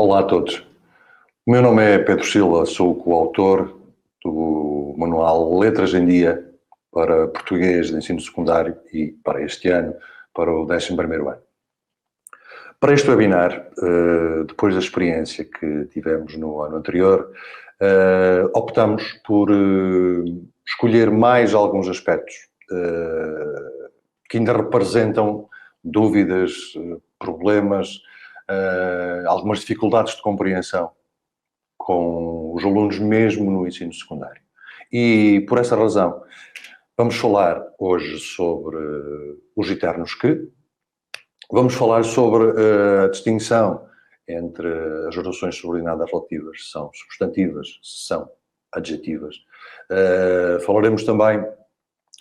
Olá a todos. O meu nome é Pedro Silva, sou o coautor do manual Letras em Dia para Português de Ensino Secundário e para este ano, para o 11º ano. Para este webinar, depois da experiência que tivemos no ano anterior, optamos por escolher mais alguns aspectos que ainda representam dúvidas, problemas, algumas dificuldades de compreensão com os alunos mesmo no ensino secundário. E por essa razão vamos falar hoje sobre os eternos que, vamos falar sobre a distinção entre as orações subordinadas relativas, se são substantivas, se são adjetivas. Falaremos também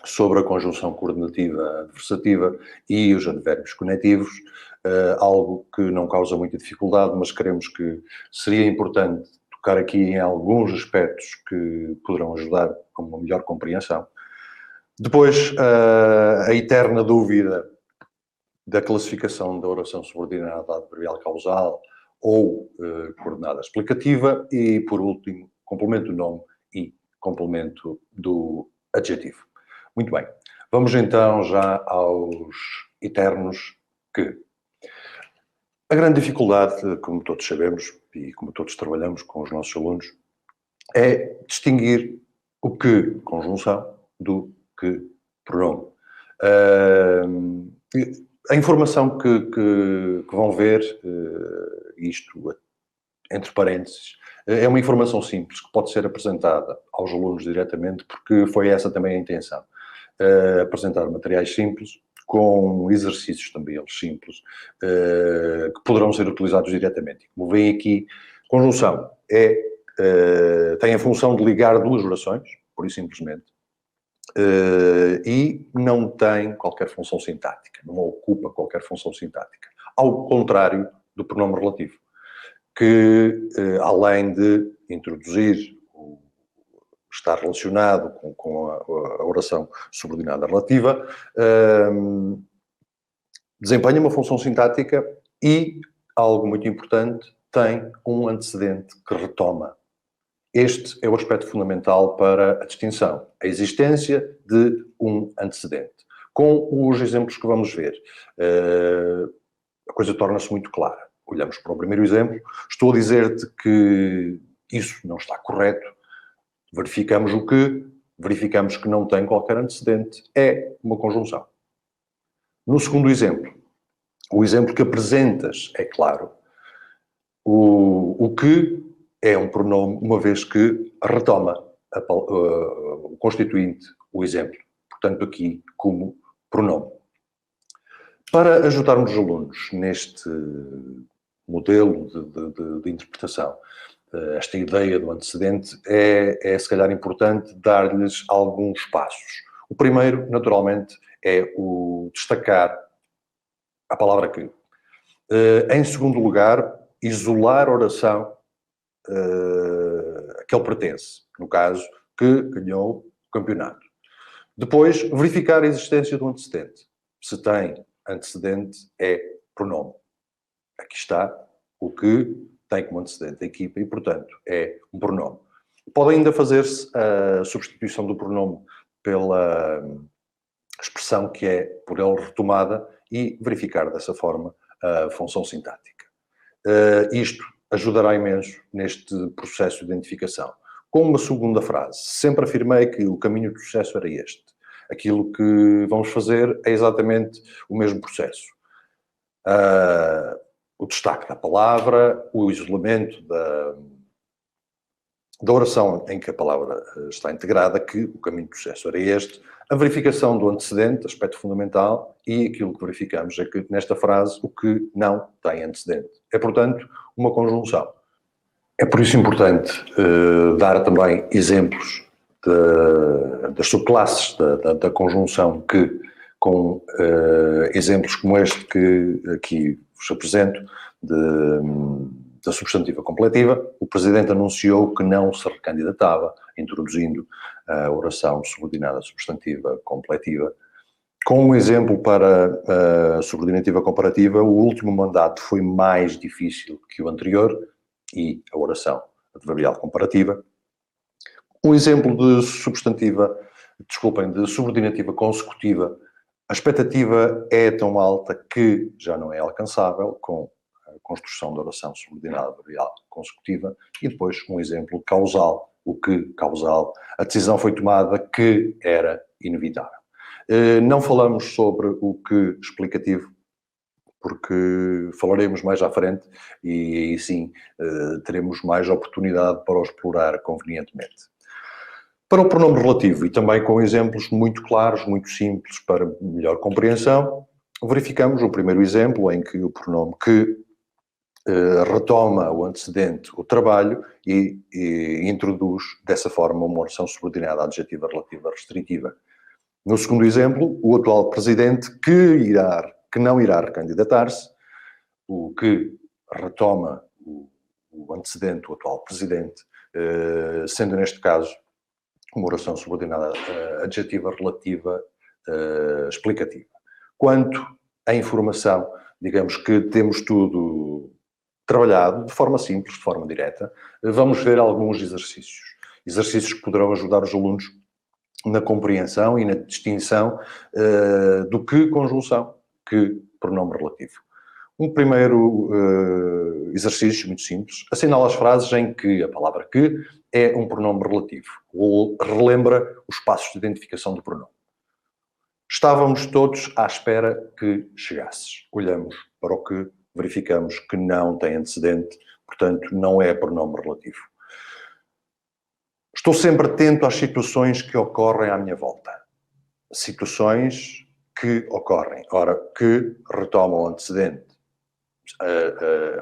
sobre a conjunção coordenativa adversativa e os advérbios conectivos, algo que não causa muita dificuldade, mas queremos que seria importante tocar aqui em alguns aspectos que poderão ajudar a uma melhor compreensão. Depois, a eterna dúvida da classificação da oração subordinada adverbial causal ou coordenada explicativa e, por último, complemento do nome e complemento do adjetivo. Muito bem, vamos então já aos eternos que. A grande dificuldade, como todos sabemos e como todos trabalhamos com os nossos alunos, é distinguir o que conjunção do que pronome. A informação que vão ver, isto entre parênteses, é uma informação simples que pode ser apresentada aos alunos diretamente, porque foi essa também a intenção. Apresentar materiais simples, com exercícios também eles simples, que poderão ser utilizados diretamente. Como veem aqui, conjunção tem a função de ligar duas orações, por isso simplesmente, e não tem qualquer função sintática, não ocupa qualquer função sintática. Ao contrário do pronome relativo, que além de introduzir estar relacionado com a oração subordinada relativa, desempenha uma função sintática e, algo muito importante, tem um antecedente que retoma. Este é o aspecto fundamental para a distinção, a existência de um antecedente. Com os exemplos que vamos ver, a coisa torna-se muito clara. Olhamos para o primeiro exemplo, estou a dizer-te que isso não está correto, verificamos o que? Verificamos que não tem qualquer antecedente, é uma conjunção. No segundo exemplo, o exemplo que apresentas é claro, o que é um pronome, uma vez que retoma o constituinte, o exemplo. Portanto, aqui como pronome. Para ajudarmos os alunos neste modelo de interpretação, esta ideia do antecedente, é se calhar importante dar-lhes alguns passos. O primeiro, naturalmente, é o destacar a palavra que. Em segundo lugar, isolar a oração a que ele pertence. No caso, que ganhou o campeonato. Depois, verificar a existência do antecedente. Se tem antecedente, é pronome. Aqui está o que tem como antecedente a equipa e, portanto, é um pronome. Pode ainda fazer-se a substituição do pronome pela expressão que é por ele retomada e verificar dessa forma a função sintática. Isto ajudará imenso neste processo de identificação. Com uma segunda frase, sempre afirmei que o caminho do sucesso era este. Aquilo que vamos fazer é exatamente o mesmo processo. O destaque da palavra, o isolamento da oração em que a palavra está integrada, que o caminho do sucesso era este, a verificação do antecedente, aspecto fundamental, e aquilo que verificamos é que nesta frase o que não tem antecedente. É, portanto, uma conjunção. É por isso importante dar também exemplos das subclasses da conjunção que, com exemplos como este que aqui vos apresento, da substantiva completiva, o Presidente anunciou que não se recandidatava, introduzindo a oração subordinada substantiva completiva Com um exemplo para a subordinativa comparativa, o último mandato foi mais difícil que o anterior e a oração adverbial comparativa. Um exemplo de subordinativa consecutiva, a expectativa é tão alta que já não é alcançável com a construção da oração subordinada adverbial consecutiva. E depois um exemplo causal, o que causal, a decisão foi tomada que era inevitável. Não falamos sobre o que explicativo, porque falaremos mais à frente e aí sim teremos mais oportunidade para o explorar convenientemente. Para o pronome relativo, e também com exemplos muito claros, muito simples para melhor compreensão, verificamos o primeiro exemplo em que o pronome que retoma o antecedente, o trabalho, e introduz dessa forma uma oração subordinada adjetiva relativa restritiva. No segundo exemplo, o atual presidente que não irá recandidatar-se, o que retoma o antecedente, o atual presidente, sendo neste caso uma oração subordinada adjetiva relativa explicativa. Quanto à informação, digamos que temos tudo trabalhado de forma simples, de forma direta. Vamos ver alguns exercícios. Exercícios que poderão ajudar os alunos na compreensão e na distinção do que conjunção, que pronome relativo. Um primeiro exercício muito simples, assinala as frases em que a palavra que é um pronome relativo, ou relembra os passos de identificação do pronome. Estávamos todos à espera que chegasses. Olhamos para o que, verificamos que não tem antecedente, portanto não é pronome relativo. Estou sempre atento às situações que ocorrem à minha volta. Situações que ocorrem. Ora, que retomam o antecedente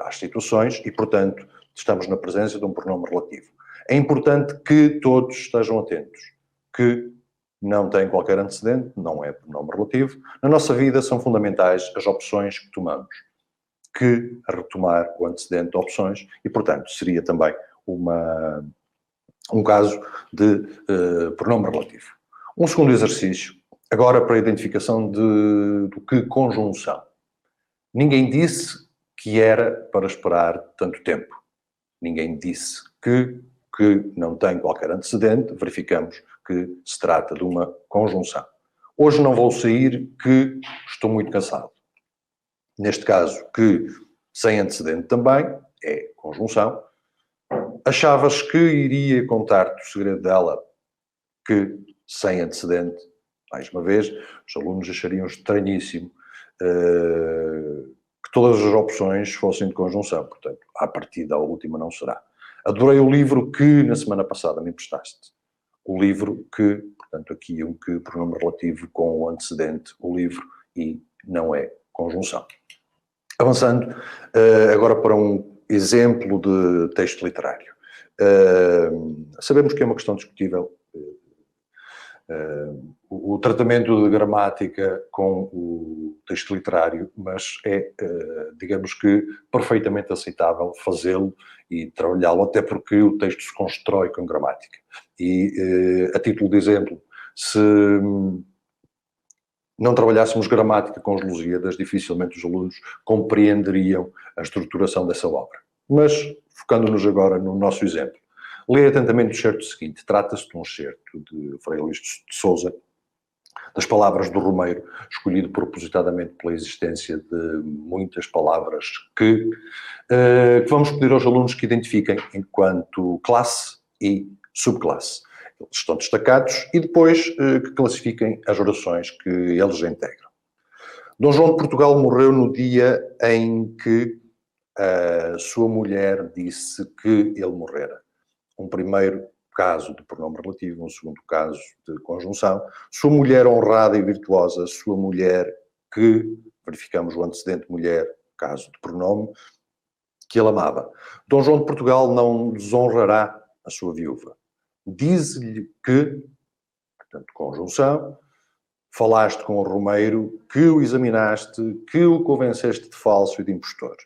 às situações e, portanto, estamos na presença de um pronome relativo. É importante que todos estejam atentos, que não tem qualquer antecedente, não é pronome relativo. Na nossa vida são fundamentais as opções que tomamos, que retomar o antecedente de opções e, portanto, seria também um caso de pronome relativo. Um segundo exercício, agora para a identificação do que conjunção. Ninguém disse que era para esperar tanto tempo. Ninguém disse que não tem qualquer antecedente, verificamos que se trata de uma conjunção. Hoje não vou sair que estou muito cansado. Neste caso, que sem antecedente também, é conjunção. Achavas que iria contar-te o segredo dela, que sem antecedente, mais uma vez, os alunos achariam estranhíssimo que todas as opções fossem de conjunção, portanto, à partida a última não será. Adorei o livro que na semana passada me emprestaste. O livro que, portanto, aqui um que pronome relativo com o antecedente, o livro, e não é conjunção. Avançando agora para um exemplo de texto literário. Sabemos que é uma questão discutível o tratamento de gramática com o texto literário, mas é, digamos que, perfeitamente aceitável fazê-lo e trabalhá-lo, até porque o texto se constrói com gramática. E, a título de exemplo, se não trabalhássemos gramática com os Lusíadas, dificilmente os alunos compreenderiam a estruturação dessa obra. Mas, focando-nos agora no nosso exemplo, leia atentamente o excerto seguinte. Trata-se de um excerto de Frei Luís de Sousa, das palavras do Romeiro, escolhido propositadamente pela existência de muitas palavras que vamos pedir aos alunos que identifiquem enquanto classe e subclasse. Eles estão destacados e depois que classifiquem as orações que eles integram. Dom João de Portugal morreu no dia em que a sua mulher disse que ele morrera. Um primeiro caso de pronome relativo, um segundo caso de conjunção. Sua mulher honrada e virtuosa, sua mulher que, verificamos o antecedente mulher, caso de pronome, que ele amava. Dom João de Portugal não desonrará a sua viúva. Diz-lhe que, portanto, conjunção, falaste com o Romeiro, que o examinaste, que o convenceste de falso e de impostor.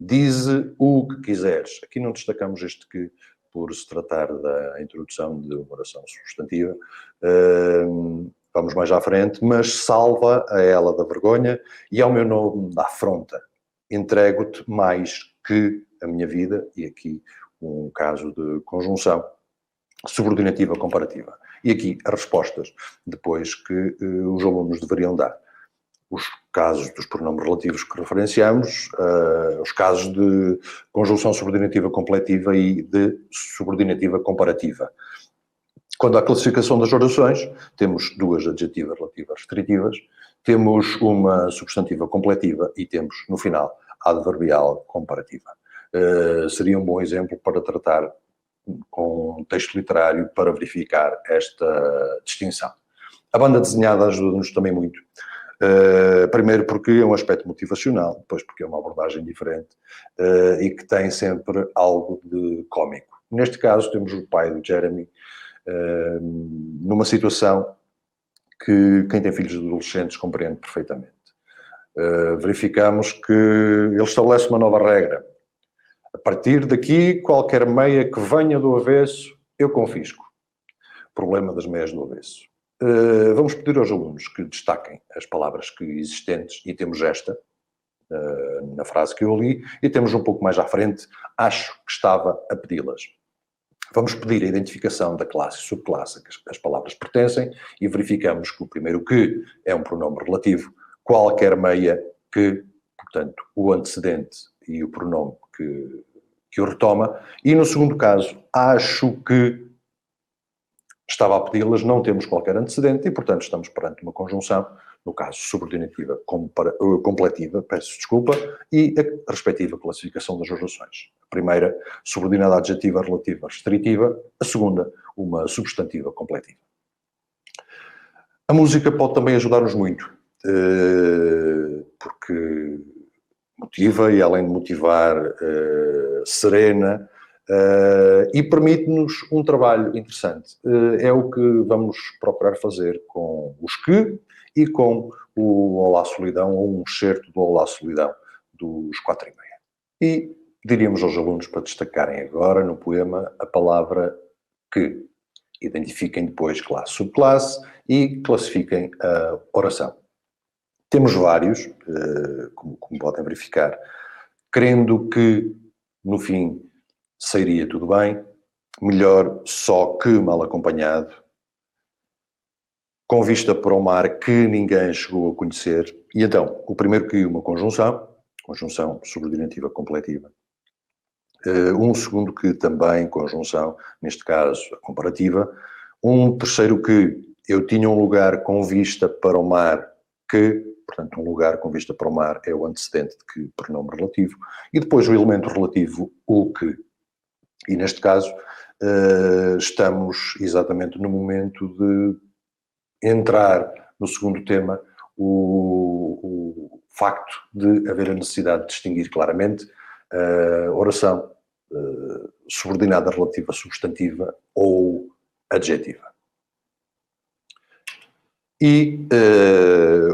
Dize o que quiseres. Aqui não destacamos este que, por se tratar da introdução de uma oração substantiva. vamos mais à frente, mas salva a ela da vergonha e ao meu nome da afronta. Entrego-te mais que a minha vida, e aqui um caso de conjunção subordinativa comparativa. E aqui as respostas depois que os alunos deveriam dar. Os casos dos pronomes relativos que referenciamos, os casos de conjunção subordinativa completiva e de subordinativa comparativa. Quando há classificação das orações, temos duas adjetivas relativas restritivas, temos uma substantiva completiva e temos, no final, a adverbial comparativa. Seria um bom exemplo para tratar com um texto literário para verificar esta distinção. A banda desenhada ajuda-nos também muito. Primeiro porque é um aspecto motivacional, depois porque é uma abordagem diferente e que tem sempre algo de cómico. Neste caso temos o pai do Jeremy numa situação que quem tem filhos adolescentes compreende perfeitamente. Verificamos que ele estabelece uma nova regra. A partir daqui, qualquer meia que venha do avesso, eu confisco. Problema das meias do avesso. Vamos pedir aos alunos que destaquem as palavras que existentes, e temos esta, na frase que eu li, e temos um pouco mais à frente, acho que estava a pedi-las. Vamos pedir a identificação da classe e subclasse a que as palavras pertencem e verificamos que o primeiro que é um pronome relativo, qualquer meia que, portanto, o antecedente e o pronome que o retoma. E no segundo caso, acho que estava a pedi-las, não temos qualquer antecedente e, portanto, estamos perante uma conjunção, no caso subordinativa completiva, peço desculpa, e a respectiva classificação das orações. A primeira, subordinada adjetiva relativa restritiva, a segunda, uma substantiva completiva. A música pode também ajudar-nos muito, porque motiva e, além de motivar, serena, e permite-nos um trabalho interessante. É o que vamos procurar fazer com os que e com o Olá Solidão, ou um excerto do Olá Solidão dos 4 e meia. E diríamos aos alunos para destacarem agora no poema a palavra que. Identifiquem depois classe, subclasse e classifiquem a oração. Temos vários, como podem verificar, querendo que no fim sairia tudo bem, melhor só que mal acompanhado, com vista para o mar que ninguém chegou a conhecer. E então, o primeiro que uma conjunção subordinativa completiva. Um segundo que também conjunção, neste caso a comparativa. Um terceiro que eu tinha um lugar com vista para o mar que, portanto, um lugar com vista para o mar é o antecedente de que pronome relativo. E depois o elemento relativo, o que. E neste caso estamos exatamente no momento de entrar no segundo tema, o facto de haver a necessidade de distinguir claramente a oração subordinada relativa substantiva ou adjetiva. E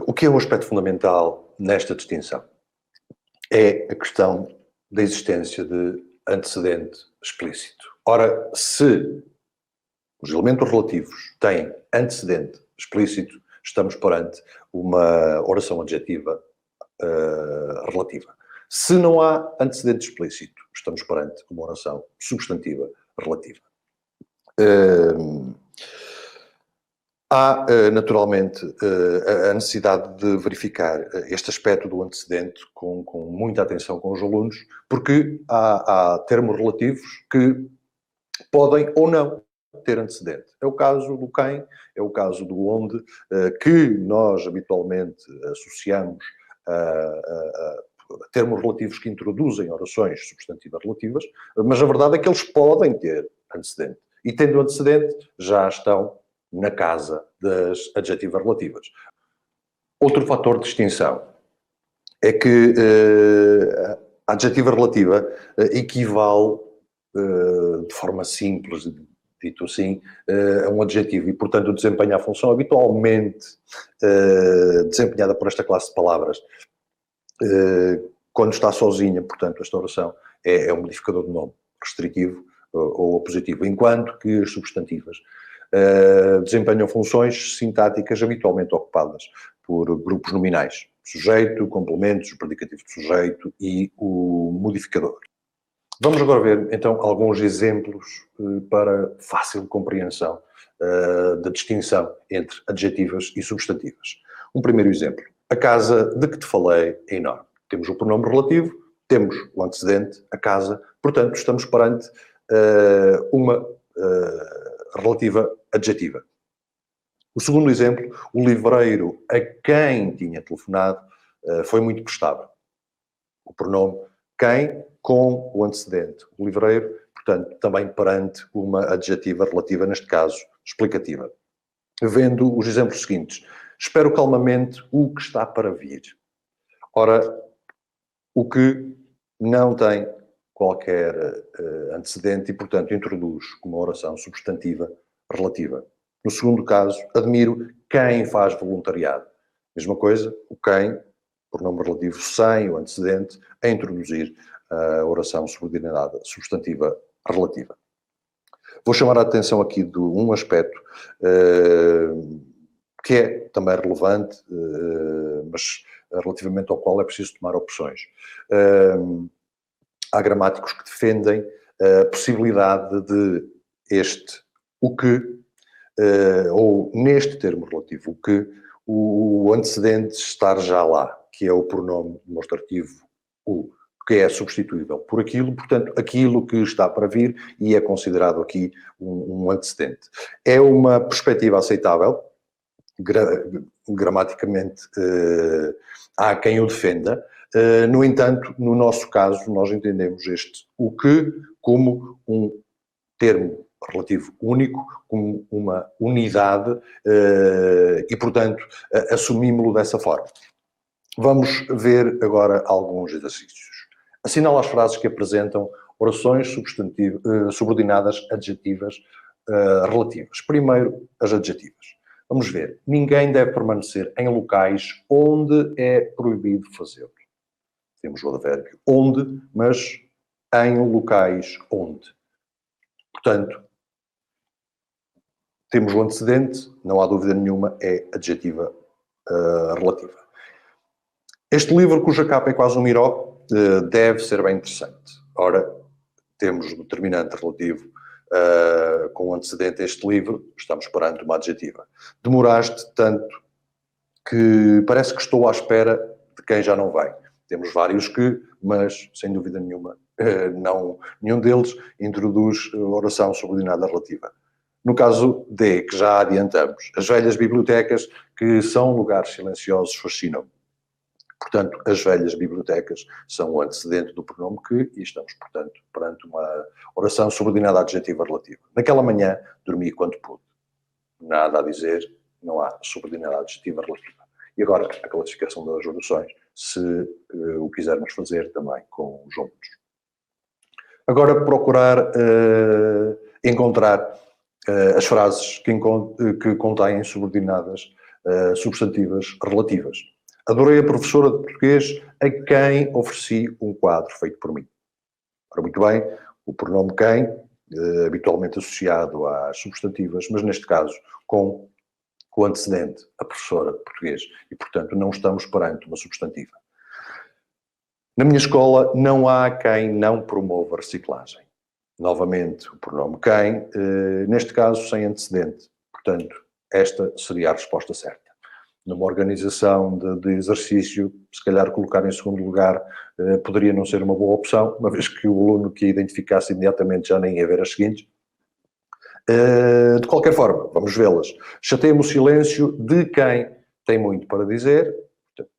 o que é um aspecto fundamental nesta distinção? É a questão da existência de antecedente explícito. Ora, se os elementos relativos têm antecedente explícito, estamos perante uma oração adjetiva relativa. Se não há antecedente explícito, estamos perante uma oração substantiva relativa. Há, naturalmente, a necessidade de verificar este aspecto do antecedente com muita atenção com os alunos, porque há termos relativos que podem ou não ter antecedente. É o caso do quem, é o caso do onde, que nós habitualmente associamos a termos relativos que introduzem orações substantivas relativas, mas a verdade é que eles podem ter antecedente. E tendo antecedente, já estão na casa das adjetivas relativas. Outro fator de distinção é que a adjetiva relativa equivale, de forma simples, dito assim, a um adjetivo e, portanto, desempenha a função habitualmente desempenhada por esta classe de palavras quando está sozinha. Portanto, esta oração é um modificador de nome restritivo ou positivo, enquanto que as substantivas desempenham funções sintáticas habitualmente ocupadas por grupos nominais. Sujeito, complementos, o predicativo de sujeito e o modificador. Vamos agora ver, então, alguns exemplos para fácil compreensão da distinção entre adjetivas e substantivas. Um primeiro exemplo. A casa de que te falei é enorme. Temos o pronome relativo, temos o antecedente, a casa, portanto, estamos perante uma relativa adjetiva. O segundo exemplo, o livreiro a quem tinha telefonado foi muito prestável. O pronome quem com o antecedente, o livreiro, portanto, também perante uma adjetiva relativa, neste caso, explicativa. Vendo os exemplos seguintes. Espero calmamente o que está para vir. Ora, o que não tem qualquer antecedente e, portanto, introduz uma oração substantiva relativa. No segundo caso, admiro quem faz voluntariado. Mesma coisa, o quem, pronome relativo sem o antecedente, a introduzir a oração subordinada substantiva relativa. Vou chamar a atenção aqui de um aspecto que é também relevante, mas relativamente ao qual é preciso tomar opções. Há gramáticos que defendem a possibilidade de o que, ou neste termo relativo, o que, o antecedente estar já lá, que é o pronome demonstrativo o, que é substituível por aquilo, portanto, aquilo que está para vir e é considerado aqui um antecedente. É uma perspectiva aceitável, gramaticamente há quem o defenda. No entanto, no nosso caso, nós entendemos o que como um termo relativo único, como uma unidade e, portanto, assumimos-lo dessa forma. Vamos ver agora alguns exercícios. Assinala as frases que apresentam orações subordinadas adjetivas relativas. Primeiro, as adjetivas. Vamos ver. Ninguém deve permanecer em locais onde é proibido fazê-lo. Temos o advérbio onde, mas em locais onde. Portanto, temos o antecedente, não há dúvida nenhuma, é adjetiva relativa. Este livro, cuja capa é quase um miró, deve ser bem interessante. Ora, temos o determinante relativo com o antecedente a este livro, estamos perante uma adjetiva. Demoraste tanto que parece que estou à espera de quem já não vem. Temos vários que, mas sem dúvida nenhuma, nenhum deles introduz oração subordinada relativa. No caso D, que já adiantamos, as velhas bibliotecas, que são lugares silenciosos, fascinam-me. Portanto, as velhas bibliotecas são o antecedente do pronome que, e estamos, portanto, perante uma oração subordinada adjetiva relativa. Naquela manhã, dormi quanto pude. Nada a dizer, não há subordinada adjetiva relativa. E agora, a classificação das orações, se o quisermos fazer também com os juntos. Agora, procurar encontrar as frases que contêm subordinadas substantivas relativas. Adorei a professora de português a quem ofereci um quadro feito por mim. Ora, muito bem, o pronome quem, habitualmente associado às substantivas, mas neste caso com o antecedente, a professora de português. E, portanto, não estamos perante uma substantiva. Na minha escola não há quem não promova a reciclagem. Novamente, o pronome quem, neste caso sem antecedente. Portanto, esta seria a resposta certa. Numa organização de exercício, se calhar colocar em segundo lugar poderia não ser uma boa opção, uma vez que o aluno que a identificasse imediatamente já nem ia ver as seguintes. De qualquer forma, vamos vê-las. Chateia-me o silêncio de quem tem muito para dizer,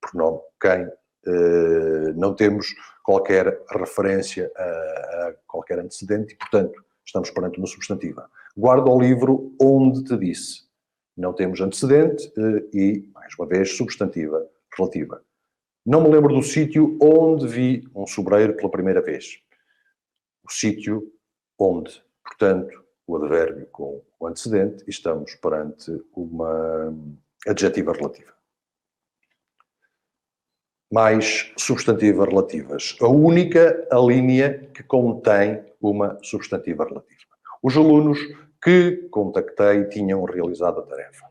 pronome quem, não temos qualquer referência a qualquer antecedente e, portanto, estamos perante uma substantiva. Guarda o livro onde te disse. Não temos antecedente e, mais uma vez, substantiva relativa. Não me lembro do sítio onde vi um sobreiro pela primeira vez. O sítio onde, portanto, o advérbio com o antecedente, e estamos perante uma adjetiva relativa. Mais substantivas relativas. A única alínea que contém uma substantiva relativa. Os alunos que contactei tinham realizado a tarefa.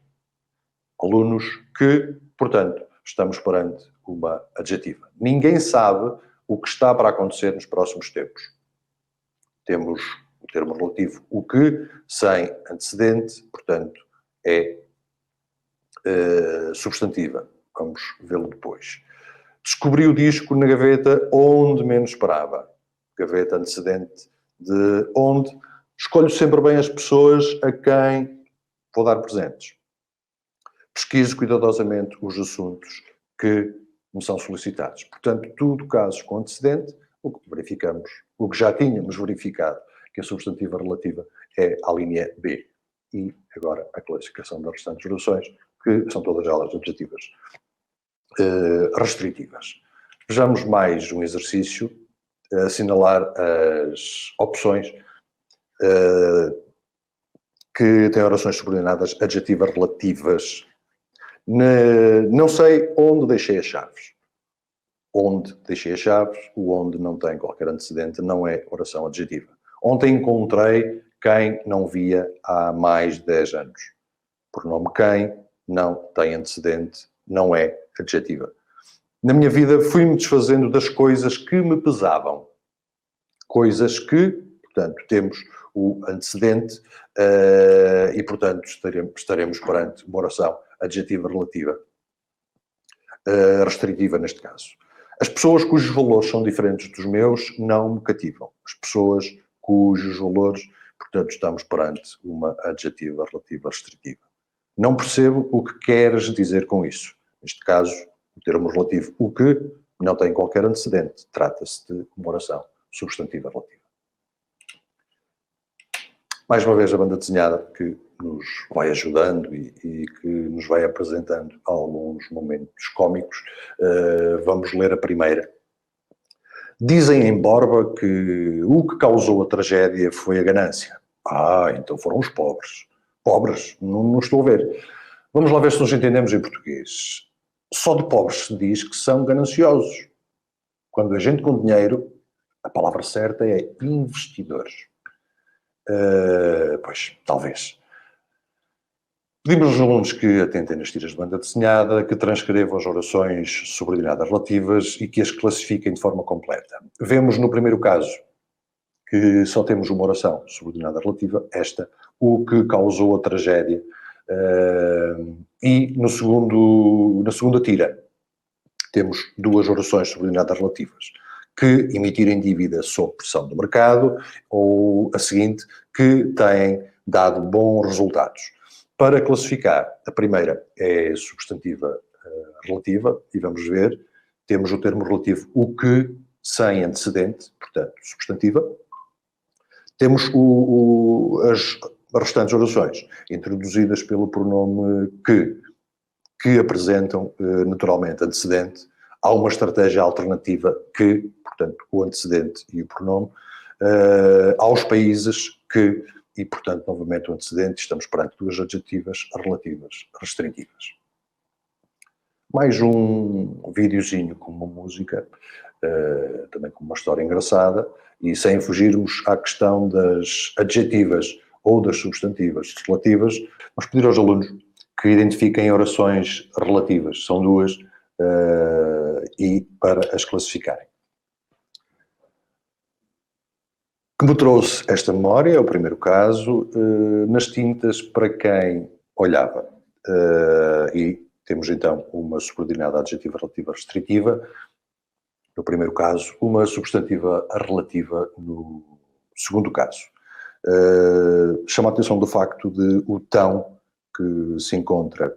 Alunos que, portanto, estamos perante uma adjetiva. Ninguém sabe o que está para acontecer nos próximos tempos. Temos o termo relativo o que, sem antecedente, portanto, é substantiva. Vamos vê-lo depois. Descobri o disco na gaveta onde menos esperava. Gaveta antecedente de onde. Escolho sempre bem as pessoas a quem vou dar presentes. Pesquiso cuidadosamente os assuntos que me são solicitados. Portanto, tudo casos com antecedente, o que verificamos, o que já tínhamos verificado, que a substantiva relativa é a linha B. E agora a classificação das restantes orações, que são todas elas adjetivas restritivas. Vejamos mais um exercício, assinalar as opções que têm orações subordinadas adjetivas relativas. Não sei onde deixei as chaves. Onde deixei as chaves, o onde não tem qualquer antecedente, não é oração adjetiva. Ontem encontrei quem não via há mais de 10 anos. Pronome quem não tem antecedente, não é adjetiva. Na minha vida fui-me desfazendo das coisas que me pesavam. Coisas que, portanto, temos o antecedente e, portanto, estaremos perante uma oração adjetiva relativa, restritiva neste caso. As pessoas cujos valores são diferentes dos meus não me cativam. As pessoas cujos valores, portanto, estamos perante uma adjetiva relativa restritiva. Não percebo o que queres dizer com isso. Neste caso, o termo relativo o que não tem qualquer antecedente. Trata-se de uma oração substantiva relativa. Mais uma vez a banda desenhada que nos vai ajudando e que nos vai apresentando alguns momentos cómicos. Vamos ler a primeira. Dizem em Borba que o que causou a tragédia foi a ganância. Então foram os pobres. Pobres? Não estou a ver. Vamos lá ver se nos entendemos em português. Só de pobres se diz que são gananciosos. Quando a gente com dinheiro, a palavra certa é investidores. Pois, talvez. Pedimos aos alunos que atentem nas tiras de banda desenhada, que transcrevam as orações subordinadas relativas e que as classifiquem de forma completa. Vemos no primeiro caso que só temos uma oração subordinada relativa, esta, o que causou a tragédia. E na segunda tira temos duas orações subordinadas relativas. Que emitirem dívida sob pressão do mercado, ou a seguinte, que têm dado bons resultados. Para classificar, a primeira é substantiva relativa, e vamos ver, temos o termo relativo o que, sem antecedente, portanto, substantiva. Temos as restantes orações, introduzidas pelo pronome que apresentam naturalmente antecedente. Há uma estratégia alternativa que, portanto, o antecedente e o pronome, aos países que, e portanto, novamente o antecedente, estamos perante duas adjetivas relativas, restritivas. Mais um videozinho com uma música, também com uma história engraçada, e sem fugirmos à questão das adjetivas ou das substantivas relativas, vamos pedir aos alunos que identifiquem orações relativas, são duas, e para as classificarem. Que me trouxe esta memória, é o primeiro caso, nas tintas para quem olhava. E temos então uma subordinada adjetiva relativa restritiva, no primeiro caso, uma substantiva relativa no segundo caso. Chama a atenção do facto de o tão que se encontra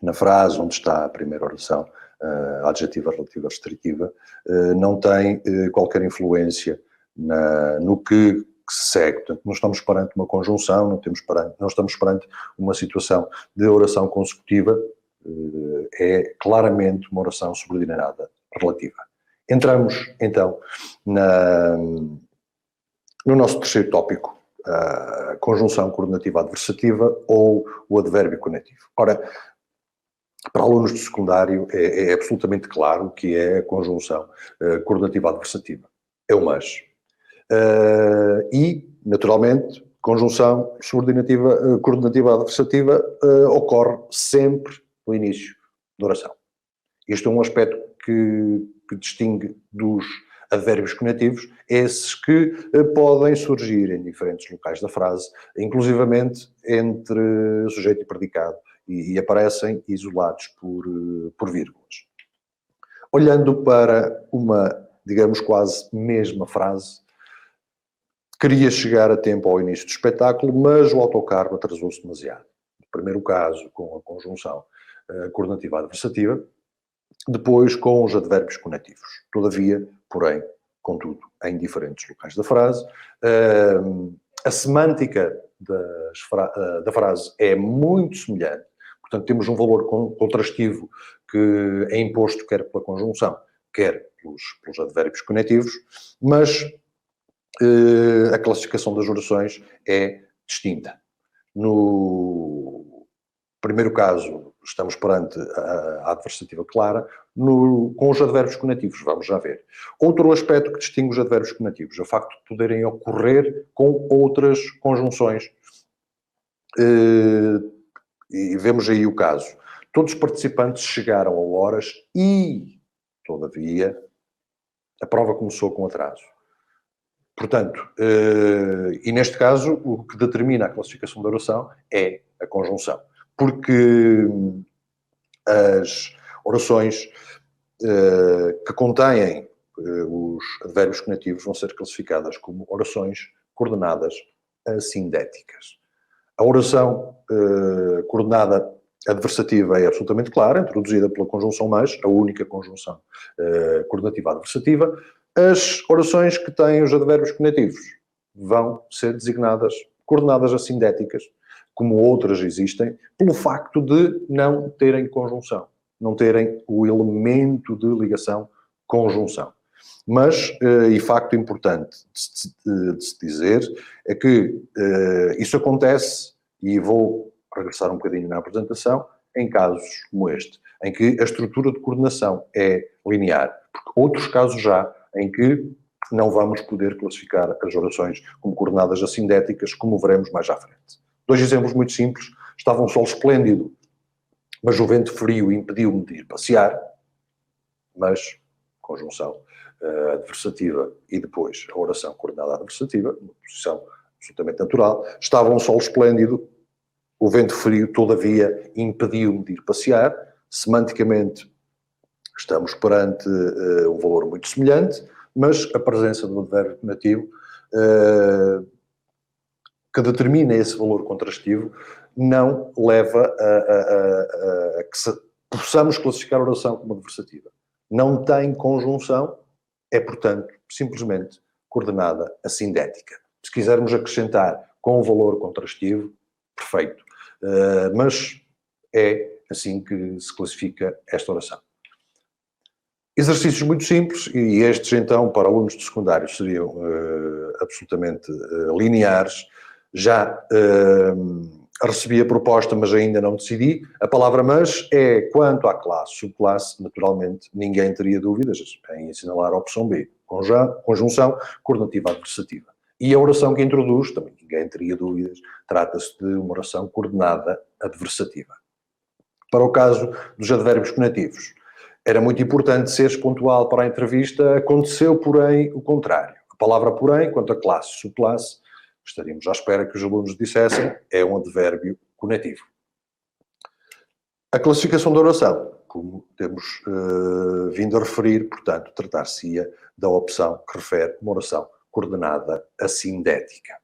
na frase onde está a primeira oração, a adjetiva relativa restritiva, não tem qualquer influência no que se segue. Portanto, não estamos perante uma conjunção, não estamos perante uma situação de oração consecutiva, é claramente uma oração subordinada relativa. Entramos, então, no nosso terceiro tópico, a conjunção coordenativa adversativa ou o advérbio conectivo. Ora, para alunos de secundário é absolutamente claro o que é a conjunção coordenativa adversativa. É o mas. E, naturalmente, conjunção subordinativa, coordenativa adversativa ocorre sempre no início da oração. Este é um aspecto que distingue dos advérbios conativos, esses que podem surgir em diferentes locais da frase, inclusivamente entre sujeito e predicado, e aparecem isolados por vírgulas. Olhando para uma, digamos, quase mesma frase, queria chegar a tempo ao início do espetáculo, mas o autocarro atrasou-se demasiado. No primeiro caso, com a conjunção coordenativa adversativa, depois com os advérbios conativos. Todavia, porém, contudo, em diferentes locais da frase. A semântica da frase é muito semelhante. Portanto, temos um valor contrastivo que é imposto quer pela conjunção, quer pelos advérbios conativos, mas a classificação das orações é distinta. No primeiro caso, estamos perante a adversativa clara, com os advérbios conativos, vamos já ver. Outro aspecto que distingue os advérbios conativos é o facto de poderem ocorrer com outras conjunções. E vemos aí o caso. Todos os participantes chegaram a horas e, todavia, a prova começou com atraso. Portanto, e neste caso, o que determina a classificação da oração é a conjunção. Porque as orações que contêm os advérbios conativos vão ser classificadas como orações coordenadas assindéticas. A oração coordenada adversativa é absolutamente clara, introduzida pela conjunção mais, a única conjunção coordenativa adversativa. As orações que têm os advérbios conativos vão ser designadas coordenadas assindéticas, como outras existem, pelo facto de não terem conjunção, não terem o elemento de ligação conjunção. Mas, e facto importante de se dizer, é que isso acontece, e vou regressar um bocadinho na apresentação, em casos como este, em que a estrutura de coordenação é linear, porque outros casos já em que não vamos poder classificar as orações como coordenadas assindéticas, como veremos mais à frente. 2 exemplos muito simples. Estava um sol esplêndido, mas o vento frio impediu-me de ir passear, mas conjunção adversativa e depois a oração coordenada adversativa, uma posição absolutamente natural. Estava um sol esplêndido, o vento frio, todavia, impediu-me de ir passear. Semanticamente, estamos perante um valor muito semelhante, mas a presença do advérbio conativo que determina esse valor contrastivo não leva a que possamos classificar a oração como adversativa. Não tem conjunção, é, portanto, simplesmente coordenada assindética. Se quisermos acrescentar com o valor contrastivo, perfeito. Mas é assim que se classifica esta oração. Exercícios muito simples, e estes então para alunos de secundário seriam absolutamente lineares. Já recebi a proposta, mas ainda não decidi. A palavra mas é quanto à classe, subclasse, naturalmente ninguém teria dúvidas em assinalar a opção B, conjunção coordenativa adversativa. E a oração que introduz, também ninguém teria dúvidas, trata-se de uma oração coordenada adversativa. Para o caso dos advérbios conativos, era muito importante seres pontual para a entrevista, aconteceu, porém, o contrário. A palavra porém, quanto a classe, subclasse, estaríamos à espera que os alunos dissessem, é um advérbio conativo. A classificação da oração, como temos vindo a referir, portanto, tratar-se-ia da opção que refere uma oração coordenada assindética.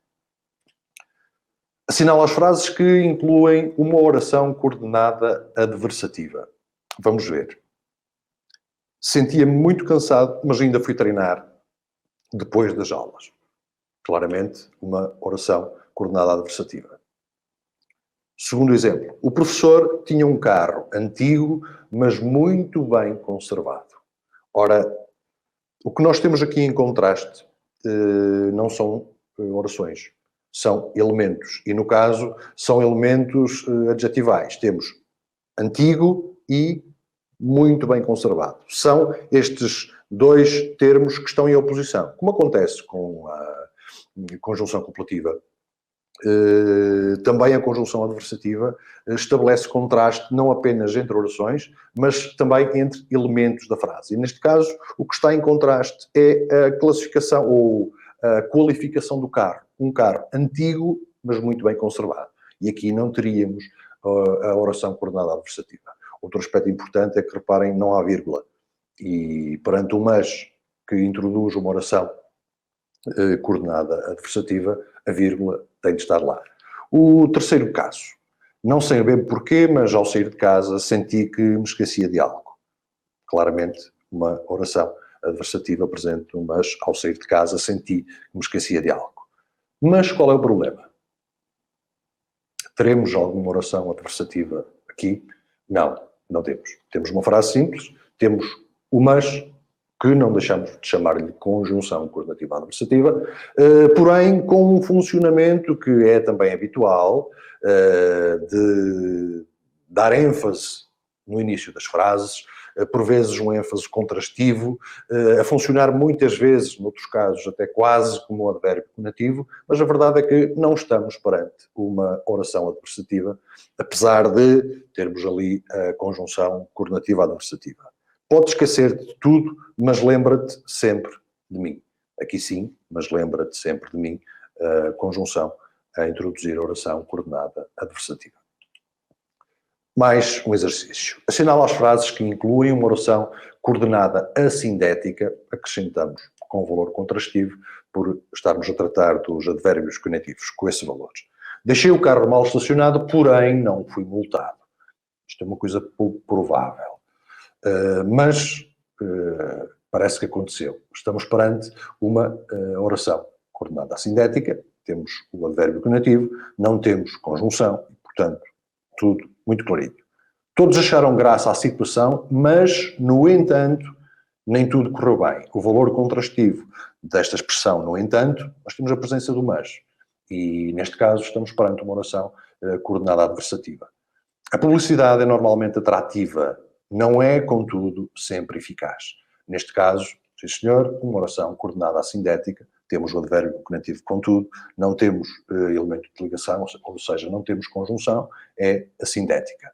Assinalo as frases que incluem uma oração coordenada adversativa. Vamos ver. Sentia-me muito cansado, mas ainda fui treinar depois das aulas. Claramente, uma oração coordenada adversativa. Segundo exemplo, o professor tinha um carro antigo, mas muito bem conservado. Ora, o que nós temos aqui em contraste não são orações, são elementos. E, no caso, são elementos adjetivais. Temos antigo e muito bem conservado. São estes 2 termos que estão em oposição. Como acontece com a conjunção copulativa Também a conjunção adversativa estabelece contraste não apenas entre orações, mas também entre elementos da frase. E neste caso, o que está em contraste é a classificação ou a qualificação do carro. Um carro antigo, mas muito bem conservado. E aqui não teríamos a oração coordenada adversativa. Outro aspecto importante é que, reparem, não há vírgula. E perante o mas que introduz uma oração coordenada adversativa, a vírgula tem de estar lá. O terceiro caso. Não sei bem porquê, mas ao sair de casa senti que me esquecia de algo. Claramente, uma oração adversativa presente no mas, ao sair de casa senti que me esquecia de algo. Mas qual é o problema? Teremos alguma oração adversativa aqui? Não, não temos. Temos uma frase simples, temos o mas, que não deixamos de chamar-lhe conjunção coordenativa adversativa, porém com um funcionamento que é também habitual, de dar ênfase no início das frases, por vezes um ênfase contrastivo, a funcionar muitas vezes, noutros casos até quase como um advérbio conativo, mas a verdade é que não estamos perante uma oração adversativa, apesar de termos ali a conjunção coordenativa adversativa. Pode esquecer de tudo, mas lembra-te sempre de mim. Aqui sim, mas lembra-te sempre de mim, a conjunção a introduzir a oração coordenada adversativa. Mais um exercício. Assinala as frases que incluem uma oração coordenada assindética, acrescentamos com valor contrastivo, por estarmos a tratar dos advérbios conativos com esses valores. Deixei o carro mal estacionado, porém não fui multado. Isto é uma coisa pouco provável. Mas parece que aconteceu. Estamos perante uma oração coordenada assindética, temos o advérbio conativo, não temos conjunção, e, portanto, tudo muito clarinho. Todos acharam graça à situação, mas, no entanto, nem tudo correu bem. O valor contrastivo desta expressão, no entanto, nós temos a presença do mas. E, neste caso, estamos perante uma oração coordenada adversativa. A publicidade é normalmente atrativa, não é, contudo, sempre eficaz. Neste caso, sim senhor, uma oração coordenada assindética, temos o advérbio conativo contudo, não temos elemento de ligação, ou seja, não temos conjunção, é assindética.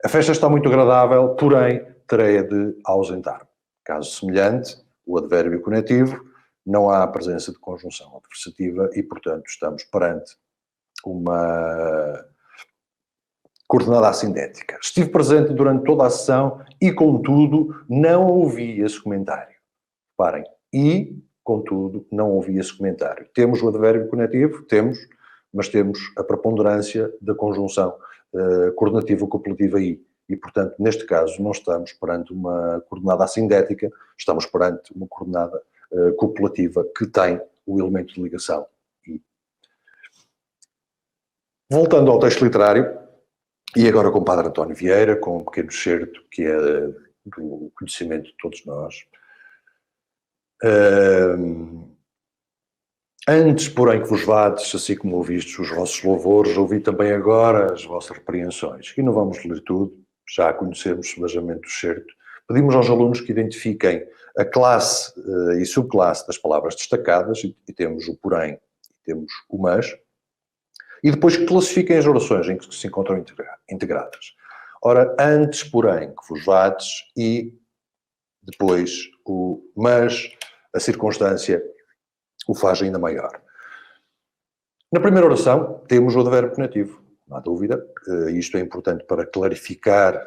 A festa está muito agradável, porém terei de ausentar-me. Caso semelhante, o advérbio conativo, não há a presença de conjunção adversativa e, portanto, estamos perante uma coordenada assindética. Estive presente durante toda a sessão e, contudo, não ouvi esse comentário. Reparem, e, contudo, não ouvi esse comentário. Temos o advérbio conativo? Temos, mas temos a preponderância da conjunção coordenativa copulativa i. E, portanto, neste caso, não estamos perante uma coordenada assindética, estamos perante uma coordenada copulativa que tem o elemento de ligação i. Voltando ao texto literário, e agora com o Padre António Vieira, com um pequeno excerto que é do conhecimento de todos nós. Antes, porém, que vos vades, assim como ouvistes os vossos louvores, ouvi também agora as vossas repreensões. E não vamos ler tudo, já conhecemos sebejamente o excerto. Pedimos aos alunos que identifiquem a classe e subclasse das palavras destacadas, e temos o porém, e temos o mas, e depois que classifiquem as orações em que se encontram integradas. Ora, antes, porém, que vos vades, e depois o mas, a circunstância o faz ainda maior. Na primeira oração, temos o advérbio conativo, não há dúvida. Isto é importante para clarificar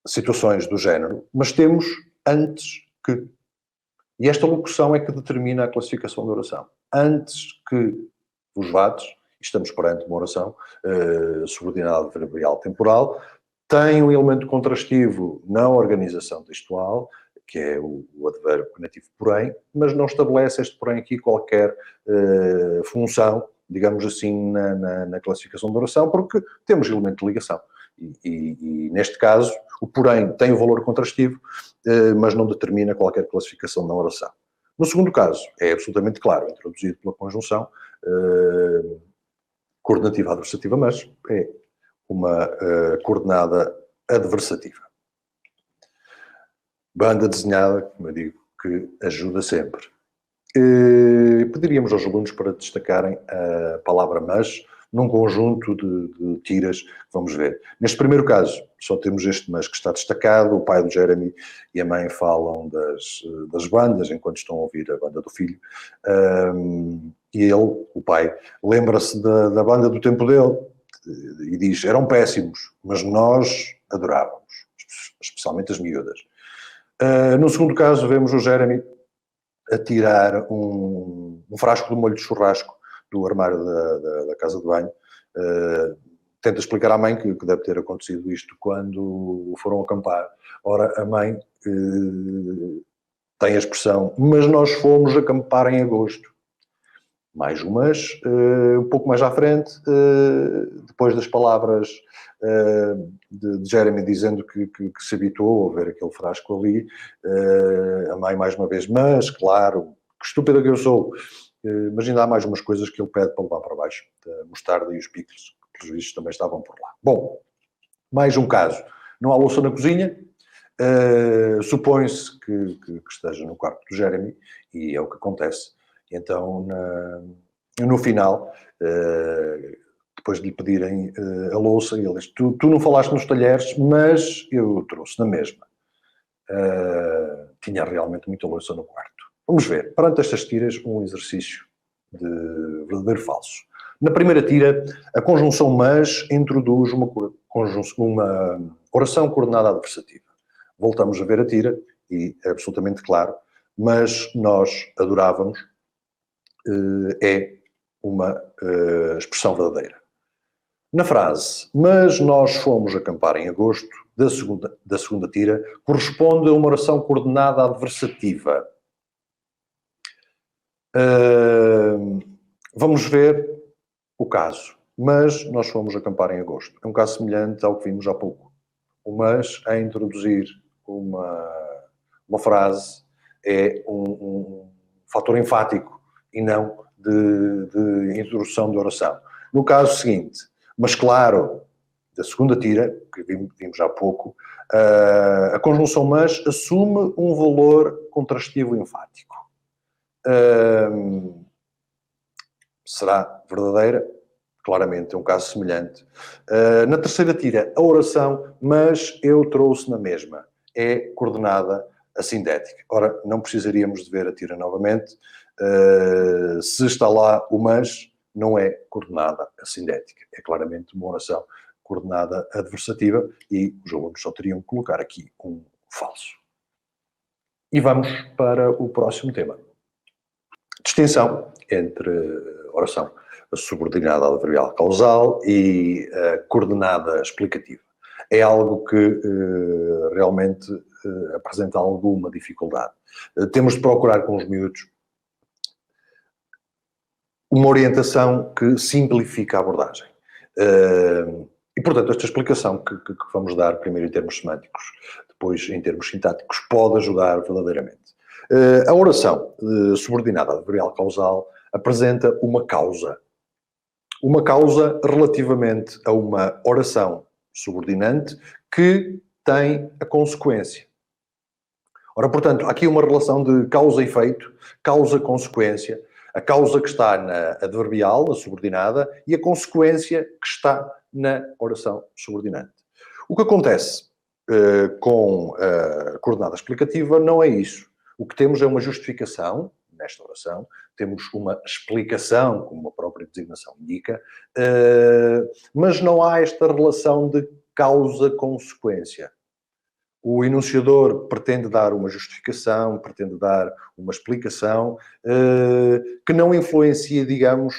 situações do género, mas temos antes que. E esta locução é que determina a classificação da oração. Antes que vos vades, estamos perante uma oração subordinada adverbial temporal, tem um elemento contrastivo na organização textual, que é o advérbio conativo porém, mas não estabelece este porém aqui qualquer função, digamos assim, na classificação da oração, porque temos elemento de ligação. E neste caso, o porém tem o valor contrastivo, mas não determina qualquer classificação na oração. No segundo caso, é absolutamente claro, introduzido pela conjunção coordenativa adversativa, mas é uma coordenada adversativa. Banda desenhada, como eu digo, que ajuda sempre. Pediríamos aos alunos para destacarem a palavra mas num conjunto de tiras que vamos ver. Neste primeiro caso, só temos este mas que está destacado, o pai do Jeremy e a mãe falam das bandas, enquanto estão a ouvir a banda do filho, e ele, o pai, lembra-se da banda do tempo dele e diz, eram péssimos, mas nós adorávamos, especialmente as miúdas. No segundo caso, vemos o Jeremy a tirar um frasco de molho de churrasco do armário da casa de banho. Tenta explicar à mãe que deve ter acontecido isto quando foram acampar. Ora, a mãe tem a expressão, mas nós fomos acampar em agosto. Mais um mas, um pouco mais à frente, depois das palavras de Jeremy dizendo que se habituou a ver aquele frasco ali, a mãe mais uma vez, mas claro, que estúpida que eu sou, mas ainda há mais umas coisas que ele pede para levar para baixo, a mostarda e os picles, que pelos vistos também estavam por lá. Bom, mais um caso, não há louça na cozinha, supõe-se que esteja no quarto do Jeremy, e é o que acontece. Então, no final, depois de lhe pedirem a louça, ele diz, tu não falaste nos talheres, mas eu trouxe na mesma. Tinha realmente muita louça no quarto. Vamos ver, perante estas tiras, um exercício de verdadeiro falso. Na primeira tira, a conjunção mas introduz uma oração coordenada adversativa. Voltamos a ver a tira e é absolutamente claro, mas nós adorávamos, é uma expressão verdadeira. Na frase, mas nós fomos acampar em agosto, da segunda tira, corresponde a uma oração coordenada adversativa. Vamos ver o caso. Mas nós fomos acampar em agosto. É um caso semelhante ao que vimos há pouco. O mas a introduzir uma frase é um fator enfático e não de introdução de oração. No caso seguinte, mas claro, da segunda tira, que vimos há pouco, a conjunção mas assume um valor contrastivo enfático. Será verdadeira? Claramente, é um caso semelhante. Na terceira tira, a oração, mas eu trouxe na mesma. É coordenada assindética. Ora, não precisaríamos de ver a tira novamente. Se está lá o mas, não é coordenada assindética. É claramente uma oração coordenada adversativa e os alunos só teriam que colocar aqui um falso. E vamos para o próximo tema. Distinção entre oração subordinada adverbial causal e coordenada explicativa. É algo que realmente apresenta alguma dificuldade. Temos de procurar com os miúdos uma orientação que simplifica a abordagem. E, portanto, esta explicação que vamos dar, primeiro em termos semânticos, depois em termos sintáticos, pode ajudar verdadeiramente. A oração subordinada adverbial causal apresenta uma causa. Uma causa relativamente a uma oração subordinante que tem a consequência. Ora, portanto, há aqui uma relação de causa e efeito, causa-consequência, a causa que está na adverbial, a subordinada, e a consequência que está na oração subordinante. O que acontece com a coordenada explicativa não é isso. O que temos é uma justificação, nesta oração, temos uma explicação, como a própria designação indica, mas não há esta relação de causa-consequência. O enunciador pretende dar uma justificação, pretende dar uma explicação que não influencia, digamos,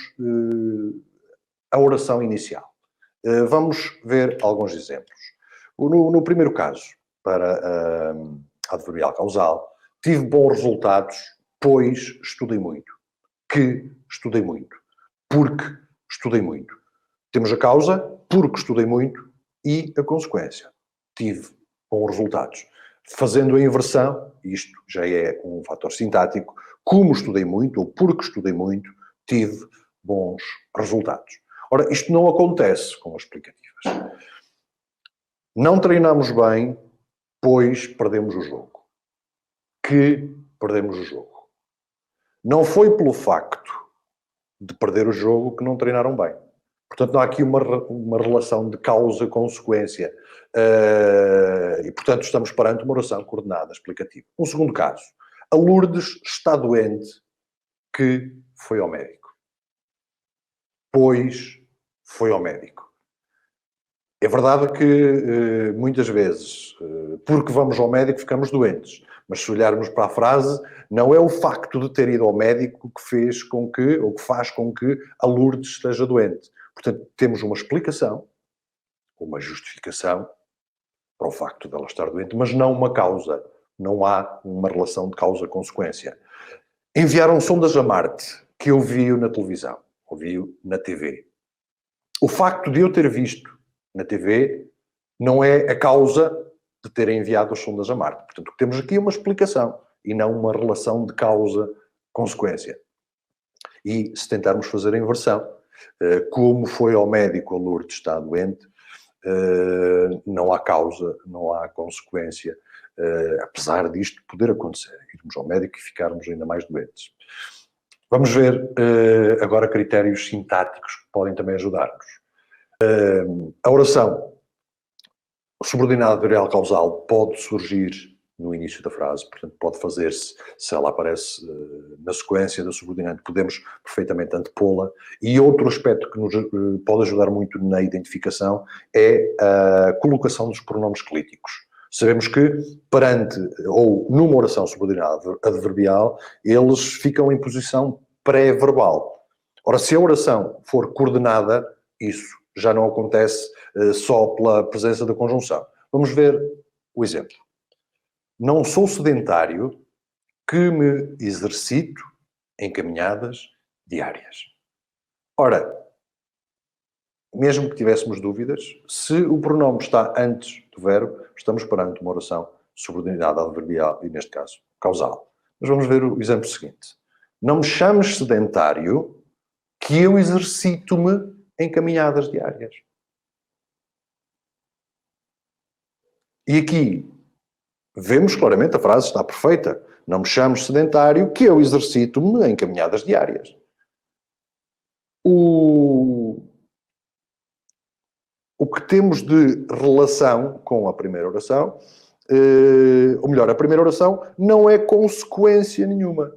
a oração inicial. Vamos ver alguns exemplos. No primeiro caso, para a adverbial causal, tive bons resultados, pois estudei muito. Que estudei muito. Porque estudei muito. Temos a causa, porque estudei muito, e a consequência. Tive bons resultados. Fazendo a inversão, isto já é um fator sintático, como estudei muito, ou porque estudei muito, tive bons resultados. Ora, isto não acontece com as explicativas. Não treinamos bem, pois perdemos o jogo. Que perdemos o jogo. Não foi pelo facto de perder o jogo que não treinaram bem. Portanto, não há aqui uma relação de causa-consequência. E, portanto, estamos perante uma oração coordenada, explicativa. Um segundo caso. A Lourdes está doente, que foi ao médico. Pois foi ao médico. É verdade que muitas vezes, porque vamos ao médico, ficamos doentes. Mas se olharmos para a frase, não é o facto de ter ido ao médico que fez com que, ou que faz com que a Lourdes esteja doente. Portanto, temos uma explicação, uma justificação para o facto dela estar doente, mas não uma causa. Não há uma relação de causa-consequência. Enviaram sondas a Marte, que eu vi na televisão, ouvi na TV. O facto de eu ter visto na TV não é a causa de terem enviado as sondas a Marte. Portanto, temos aqui uma explicação e não uma relação de causa-consequência. E se tentarmos fazer a inversão, como foi ao médico, a Lourdes está doente, não há causa, não há consequência, apesar disto poder acontecer, irmos ao médico e ficarmos ainda mais doentes. Vamos ver agora critérios sintáticos que podem também ajudar-nos. A oração subordinada adverbial causal pode surgir no início da frase, portanto pode fazer-se, se ela aparece na sequência da subordinante, podemos perfeitamente antepô-la. E outro aspecto que nos pode ajudar muito na identificação é a colocação dos pronomes clíticos. Sabemos que perante, ou numa oração subordinada adverbial, eles ficam em posição pré-verbal. Ora, se a oração for coordenada, isso já não acontece só pela presença da conjunção. Vamos ver o exemplo. Não sou sedentário, que me exercito em caminhadas diárias. Ora, mesmo que tivéssemos dúvidas, se o pronome está antes do verbo, estamos perante uma oração subordinada adverbial e, neste caso, causal. Mas vamos ver o exemplo seguinte. Não me chames sedentário, que eu exercito-me em caminhadas diárias. E aqui vemos claramente, a frase está perfeita. Não me chames sedentário, que eu exercito-me em caminhadas diárias. O que temos de relação com a primeira oração, ou melhor, a primeira oração não é consequência nenhuma.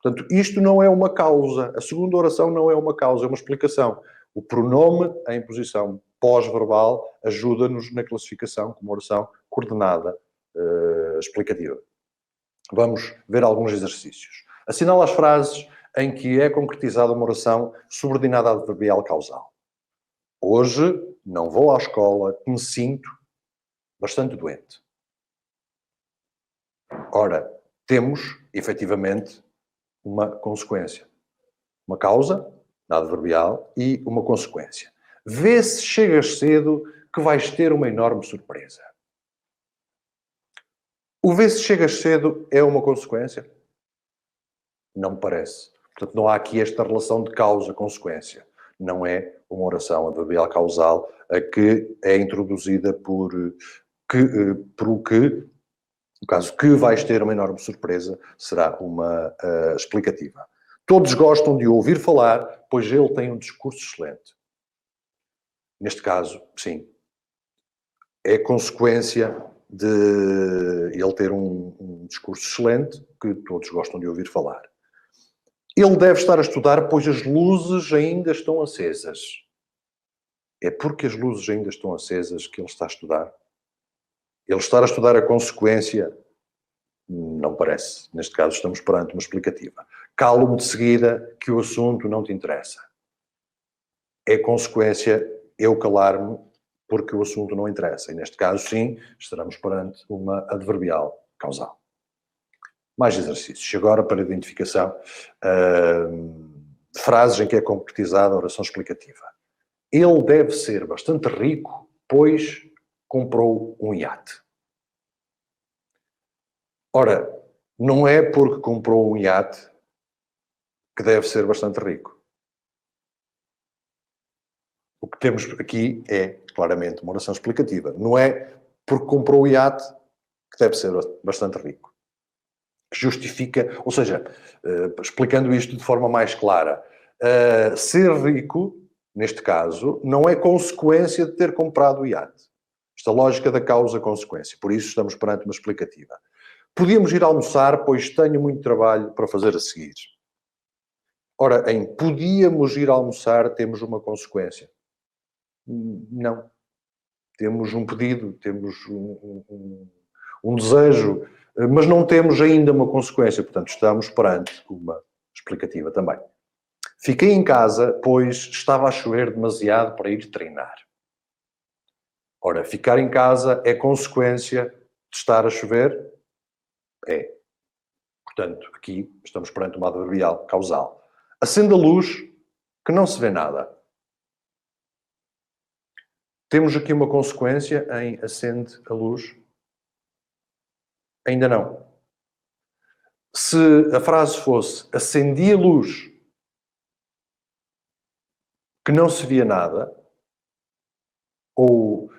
Portanto, isto não é uma causa. A segunda oração não é uma causa, é uma explicação. O pronome em posição pós-verbal ajuda-nos na classificação como oração coordenada explicativa. Vamos ver alguns exercícios. Assinala as frases em que é concretizada uma oração subordinada adverbial causal. Hoje não vou à escola, me sinto bastante doente. Ora, temos, efetivamente, uma consequência. Uma causa, na adverbial, e uma consequência. Vê se chegas cedo que vais ter uma enorme surpresa. O vê se chegas cedo é uma consequência? Não me parece. Portanto, não há aqui esta relação de causa-consequência. Não é uma oração adverbial causal a que é introduzida por o que, no caso que vais ter uma enorme surpresa, será uma explicativa. Todos gostam de o ouvir falar, pois ele tem um discurso excelente. Neste caso, sim. É consequência de ele ter um discurso excelente que todos gostam de ouvir falar. Ele deve estar a estudar, pois as luzes ainda estão acesas. É porque as luzes ainda estão acesas que ele está a estudar? Ele estar a estudar a consequência? Não parece. Neste caso, estamos perante uma explicativa. Calo-me de seguida que o assunto não te interessa. É consequência eu calar-me porque o assunto não interessa. E neste caso, sim, estaremos perante uma adverbial causal. Mais exercícios. Agora, para a identificação de frases em que é concretizada a oração explicativa. Ele deve ser bastante rico, pois comprou um iate. Ora, não é porque comprou um iate que deve ser bastante rico. O que temos aqui é, claramente, uma oração explicativa. Não é porque comprou o iate que deve ser bastante rico. que justifica, ou seja, explicando isto de forma mais clara, ser rico, neste caso, não é consequência de ter comprado o iate. Esta lógica da causa-consequência. Por isso estamos perante uma explicativa. Podíamos ir almoçar, pois tenho muito trabalho para fazer a seguir. Ora, em podíamos ir almoçar, temos uma consequência. Não. Temos um pedido, temos um desejo, mas não temos ainda uma consequência. Portanto, estamos perante uma explicativa também. Fiquei em casa, pois estava a chover demasiado para ir treinar. Ora, ficar em casa é consequência de estar a chover? É. Portanto, aqui estamos perante uma adverbial causal. Acende a luz, que não se vê nada. Temos aqui uma consequência em acende a luz? Ainda não. Se a frase fosse acendi a luz, que não se via nada, ou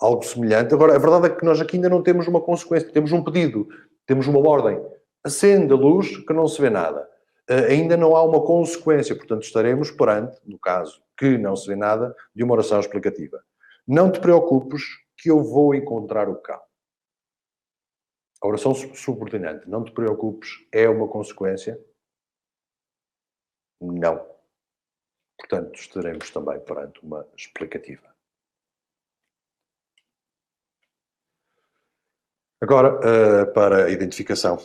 algo semelhante. Agora, a verdade é que nós aqui ainda não temos uma consequência, temos um pedido, temos uma ordem. Acende a luz, que não se vê nada. Ainda não há uma consequência, portanto estaremos perante, no caso que não se vê nada, de uma oração explicativa. Não te preocupes que eu vou encontrar o cão. A oração subordinante, não te preocupes, é uma consequência? Não. Portanto, estaremos também perante uma explicativa. Agora, para a identificação,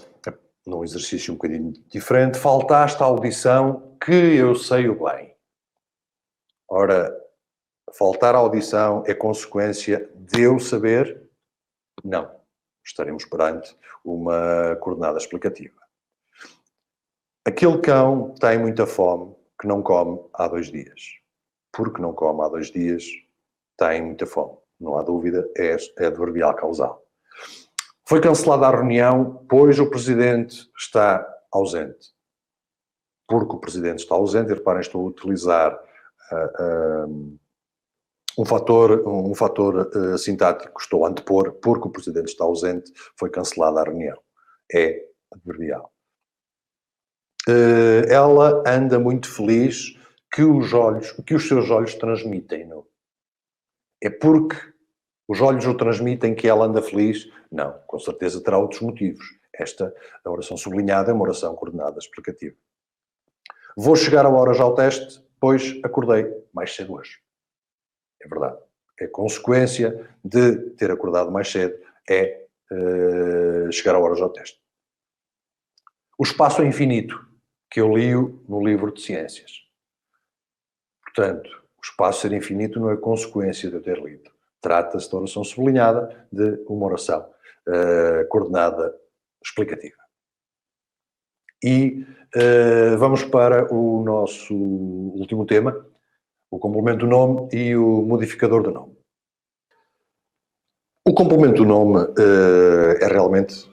num exercício um bocadinho diferente, faltaste a audição que eu sei o bem. Ora, faltar a audição é consequência de eu saber? Não. Estaremos perante uma coordenada explicativa. Aquele cão tem muita fome que não come há 2 dias. Porque não come há 2 dias, tem muita fome. Não há dúvida, é adverbial causal. Foi cancelada a reunião, pois o Presidente está ausente. Porque o Presidente está ausente, e reparem, estou a utilizar um fator sintático, estou a antepor, porque o Presidente está ausente, foi cancelada a reunião. É adverbial. Ela anda muito feliz que os seus olhos transmitem-no. É porque os olhos o transmitem que ela anda feliz? Não, com certeza terá outros motivos. Esta, a oração sublinhada, é uma oração coordenada explicativa. Vou chegar a horas ao teste, pois acordei mais cedo hoje. É verdade. É consequência de ter acordado mais cedo, é chegar a horas ao teste. O espaço é infinito, que eu li no livro de ciências. Portanto, o espaço ser infinito não é consequência de eu ter lido. Trata-se de oração sublinhada, de uma oração coordenada explicativa. E vamos para o nosso último tema, o complemento do nome e o modificador do nome. O complemento do nome é realmente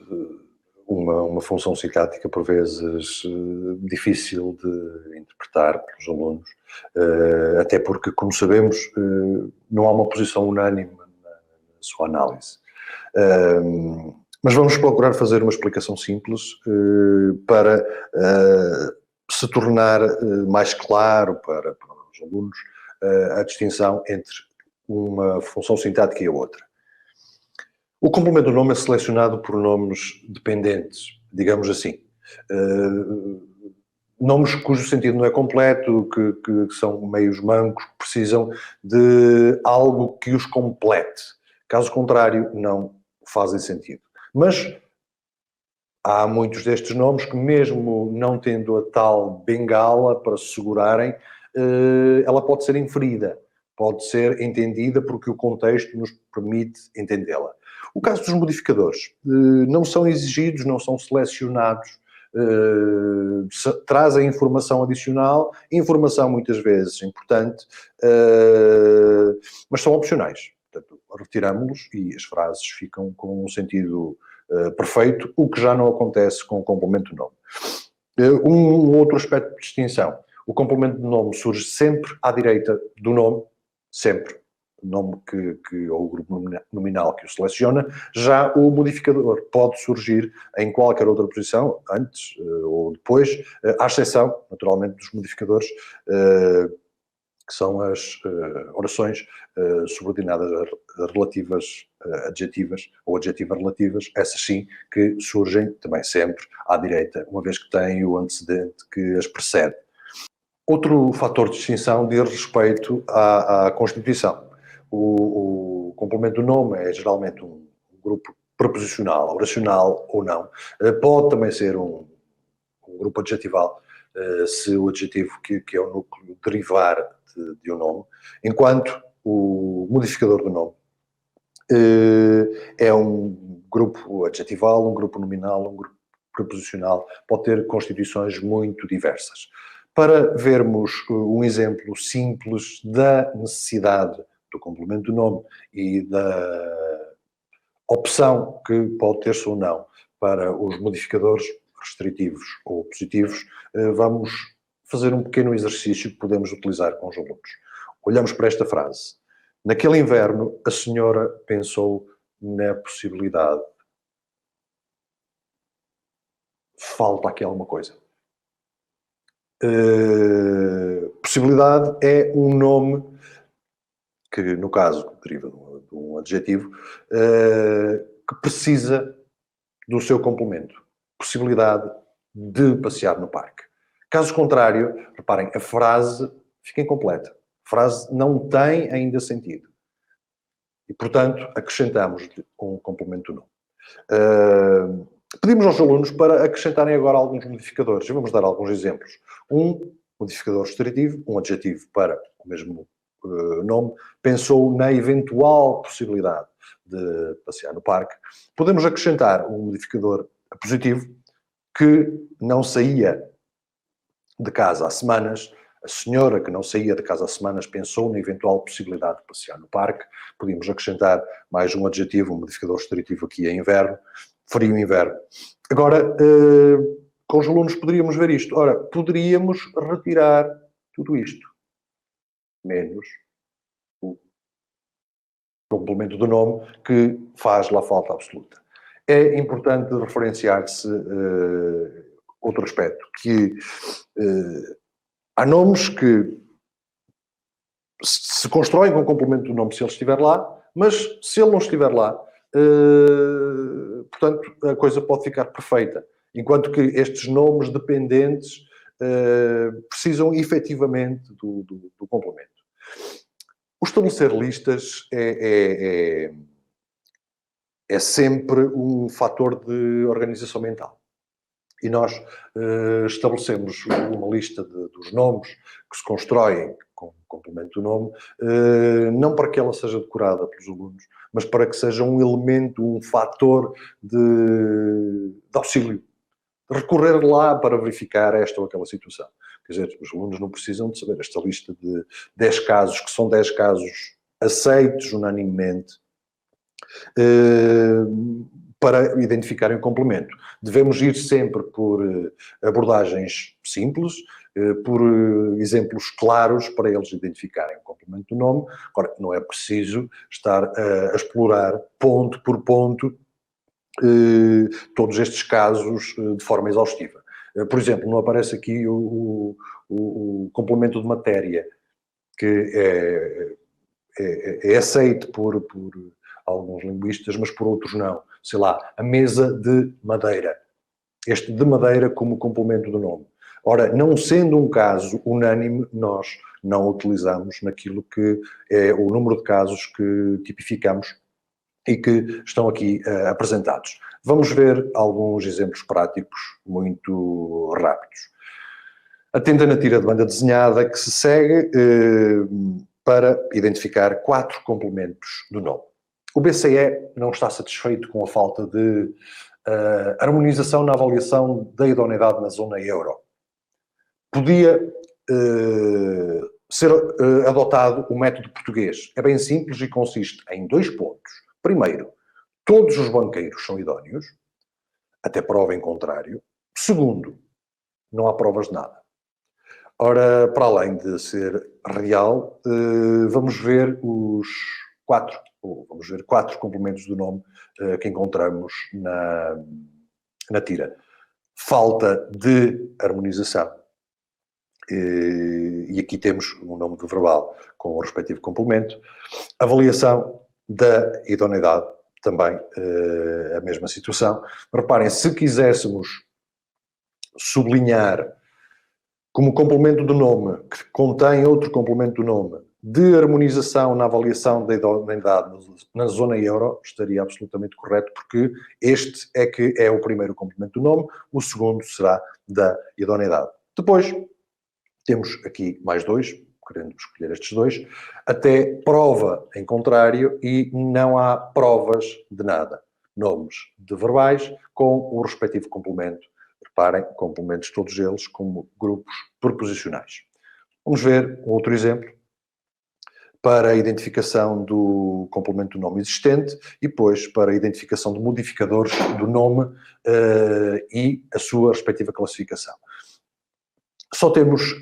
uma função sintática, por vezes, difícil de interpretar pelos alunos, até porque, como sabemos, não há uma posição unânime na sua análise. Mas vamos procurar fazer uma explicação simples para se tornar mais claro para os alunos a distinção entre uma função sintática e a outra. O complemento do nome é selecionado por nomes dependentes, digamos assim. Nomes cujo sentido não é completo, que são meios mancos, que precisam de algo que os complete. Caso contrário, não fazem sentido. Mas há muitos destes nomes que, mesmo não tendo a tal bengala para se segurarem, ela pode ser inferida, pode ser entendida porque o contexto nos permite entendê-la. O caso dos modificadores, não são exigidos, não são selecionados, trazem informação adicional, informação muitas vezes importante, mas são opcionais. Portanto, retiramos-los e as frases ficam com um sentido perfeito, o que já não acontece com o complemento do nome. Um outro aspecto de distinção. O complemento do nome surge sempre à direita do nome, sempre. nome ou o grupo nominal que o seleciona. Já o modificador pode surgir em qualquer outra posição, antes ou depois, à exceção, naturalmente, dos modificadores que são as orações subordinadas relativas, adjetivas ou adjetivas relativas, essas sim que surgem também sempre à direita, uma vez que têm o antecedente que as precede. Outro fator de distinção diz respeito à Constituição. O complemento do nome é geralmente um grupo preposicional, oracional ou não. Pode também ser um grupo adjetival, se o adjetivo que é o núcleo derivar de um nome, enquanto o modificador do nome é um grupo adjetival, um grupo nominal, um grupo preposicional, pode ter constituições muito diversas. Para vermos um exemplo simples da necessidade do complemento do nome e da opção que pode ter-se ou não para os modificadores restritivos ou positivos, vamos fazer um pequeno exercício que podemos utilizar com os alunos. Olhamos para esta frase. Naquele inverno, a senhora pensou na possibilidade. Falta aqui alguma coisa. Possibilidade é um nome que, no caso, deriva de um adjetivo, que precisa do seu complemento. Possibilidade de passear no parque. Caso contrário, reparem, a frase fica incompleta. A frase não tem ainda sentido. E, portanto, acrescentamos um complemento do nome. Pedimos aos alunos para acrescentarem agora alguns modificadores. E vamos dar alguns exemplos. Um modificador restritivo, um adjetivo para o mesmo nome, pensou na eventual possibilidade de passear no parque. Podemos acrescentar um modificador positivo que não saía de casa há semanas. A senhora que não saía de casa há semanas pensou na eventual possibilidade de passear no parque. Podíamos acrescentar mais um adjetivo, um modificador restritivo aqui é inverno, frio inverno. Agora, com os alunos poderíamos ver isto. Ora, poderíamos retirar tudo isto, menos o complemento do nome que faz lá falta absoluta. É importante referenciar-se outro aspecto, que há nomes que se constroem com o complemento do nome se ele estiver lá, mas se ele não estiver lá, portanto, a coisa pode ficar perfeita. Enquanto que estes nomes dependentes precisam efetivamente do complemento. O estabelecer listas é sempre um fator de organização mental. E nós estabelecemos uma lista dos nomes que se constroem com o complemento do nome, não para que ela seja decorada pelos alunos, mas para que seja um elemento, um fator de auxílio. Recorrer lá para verificar esta ou aquela situação. Quer dizer, os alunos não precisam de saber esta lista de 10 casos, que são 10 casos aceitos unanimemente, para identificarem o complemento. Devemos ir sempre por abordagens simples, por exemplos claros para eles identificarem o complemento do nome. Agora, não é preciso estar a explorar ponto por ponto todos estes casos de forma exaustiva. Por exemplo, não aparece aqui o complemento de matéria, que é aceito por alguns linguistas, mas por outros não. Sei lá, a mesa de madeira. Este de madeira como complemento do nome. Ora, não sendo um caso unânime, nós não utilizamos naquilo que é o número de casos que tipificamos e que estão aqui apresentados. Vamos ver alguns exemplos práticos muito rápidos. Atenda na tira de banda desenhada que se segue para identificar 4 complementos do nome. O BCE não está satisfeito com a falta de harmonização na avaliação da idoneidade na zona euro. Podia ser adotado o método português. É bem simples e consiste em 2 pontos. Primeiro, todos os banqueiros são idóneos, até prova em contrário. Segundo, não há provas de nada. Ora, para além de ser real, vamos ver vamos ver quatro complementos do nome que encontramos na tira. Falta de harmonização. E aqui temos o nome do verbal com o respectivo complemento. Avaliação da idoneidade, também a mesma situação. Reparem, se quiséssemos sublinhar como complemento do nome, que contém outro complemento do nome, de harmonização na avaliação da idoneidade na zona euro, estaria absolutamente correto, porque este é que é o primeiro complemento do nome, o segundo será da idoneidade. Depois, temos aqui mais dois, querendo escolher estes dois, até prova em contrário e não há provas de nada. Nomes de verbais com o respectivo complemento. Reparem, complementos todos eles como grupos preposicionais. Vamos ver um outro exemplo para a identificação do complemento do nome existente e depois para a identificação de modificadores do nome e a sua respectiva classificação. Só temos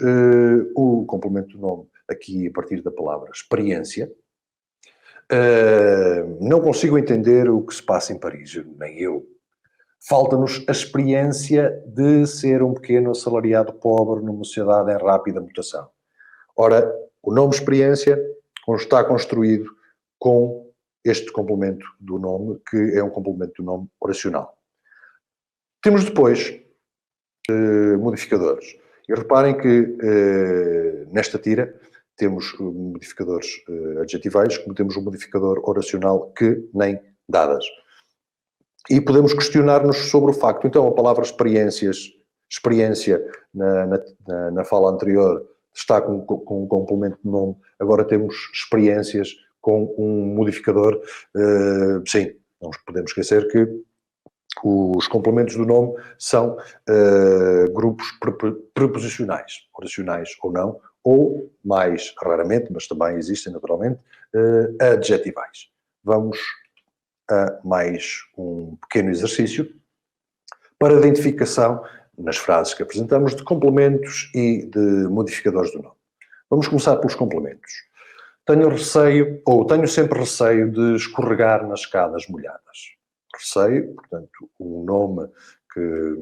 o complemento do nome aqui a partir da palavra experiência. Não consigo entender o que se passa em Paris, nem eu. Falta-nos a experiência de ser um pequeno assalariado pobre numa sociedade em rápida mutação. Ora, o nome experiência está construído com este complemento do nome, que é um complemento do nome oracional. Temos depois modificadores. E reparem que nesta tira temos modificadores adjetivais, como temos um modificador oracional que nem dadas. E podemos questionar-nos sobre o facto. Então, a palavra experiência na fala anterior está com um complemento de nome. Agora temos experiências com um modificador. Sim, não podemos esquecer que os complementos do nome são grupos preposicionais, oracionais ou não, ou, mais raramente, mas também existem naturalmente, adjetivais. Vamos a mais um pequeno exercício para identificação, nas frases que apresentamos, de complementos e de modificadores do nome. Vamos começar pelos complementos. Tenho sempre receio de escorregar nas escadas molhadas. Receio, portanto, um nome que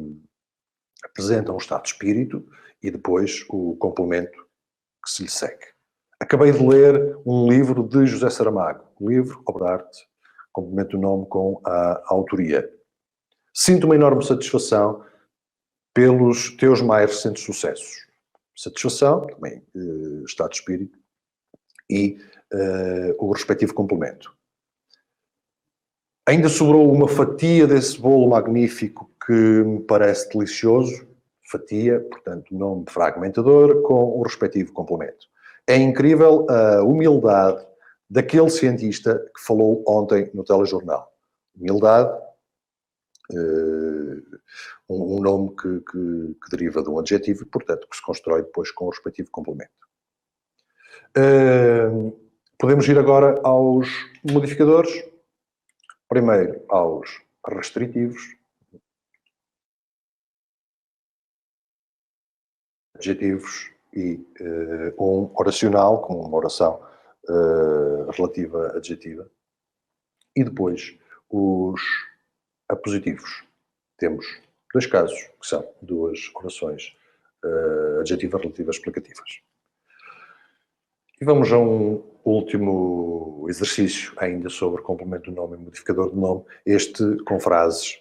apresenta um estado de espírito e depois o complemento que se lhe segue. Acabei de ler um livro de José Saramago, um livro, obra de arte, complemento o nome com a autoria. Sinto uma enorme satisfação pelos teus mais recentes sucessos. Satisfação, também estado de espírito, e o respectivo complemento. Ainda sobrou uma fatia desse bolo magnífico que me parece delicioso. Fatia, portanto, nome fragmentador, com o respectivo complemento. É incrível a humildade daquele cientista que falou ontem no telejornal. Humildade, um nome que deriva de um adjetivo e, portanto, que se constrói depois com o respectivo complemento. Podemos ir agora aos modificadores. Primeiro aos restritivos. Adjetivos e um oracional, com uma oração relativa adjetiva. E depois os apositivos. Temos dois casos, que são duas orações adjetivas relativas explicativas. E vamos a um último exercício ainda sobre complemento do nome e modificador do nome, este com frases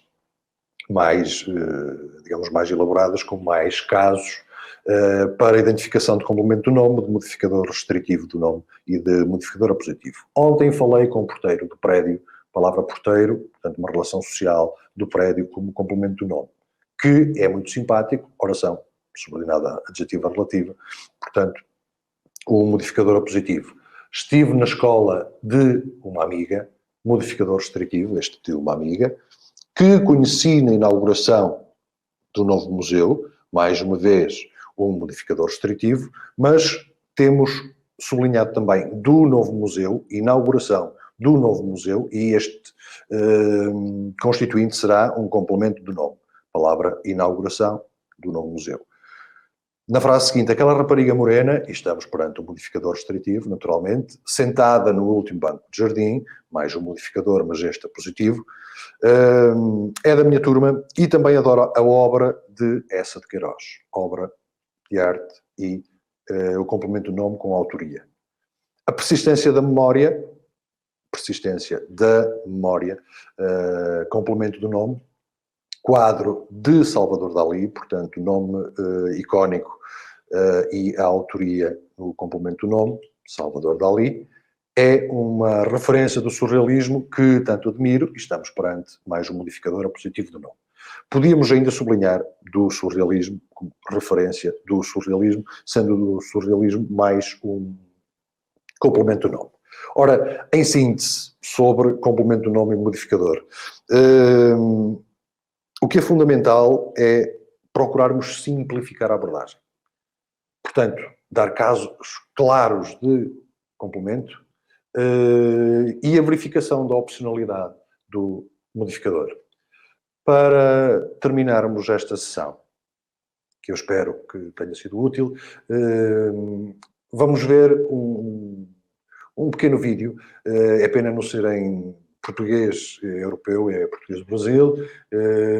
mais, digamos, mais elaboradas, com mais casos, para a identificação de complemento do nome, de modificador restritivo do nome e de modificador apositivo. Ontem falei com o porteiro do prédio, palavra porteiro, portanto uma relação social do prédio como complemento do nome, que é muito simpático, oração subordinada adjetiva relativa, portanto o modificador apositivo. Estive na escola de uma amiga, modificador restritivo, este de uma amiga, que conheci na inauguração do novo museu, mais uma vez um modificador restritivo, mas temos sublinhado também do novo museu, inauguração do novo museu, e este constituinte será um complemento do nome. Palavra inauguração do novo museu. Na frase seguinte, aquela rapariga morena, e estamos perante um modificador restritivo, naturalmente, sentada no último banco de jardim, mais um modificador magesta positivo, é da minha turma e também adora a obra de Eça de Queiroz, obra de arte e eu complemento o nome com a autoria. A persistência da memória, complemento do nome, quadro de Salvador Dalí, portanto, nome icónico e a autoria no complemento do nome, Salvador Dalí, é uma referência do surrealismo que tanto admiro e estamos perante mais um modificador a positivo do nome. Podíamos ainda sublinhar do surrealismo, como referência do surrealismo, sendo do surrealismo mais um complemento do nome. Ora, em síntese, sobre complemento do nome e modificador, o que é fundamental é procurarmos simplificar a abordagem. Portanto, dar casos claros de complemento e a verificação da opcionalidade do modificador. Para terminarmos esta sessão, que eu espero que tenha sido útil, vamos ver um pequeno vídeo, é pena não ser em português europeu, é português do Brasil,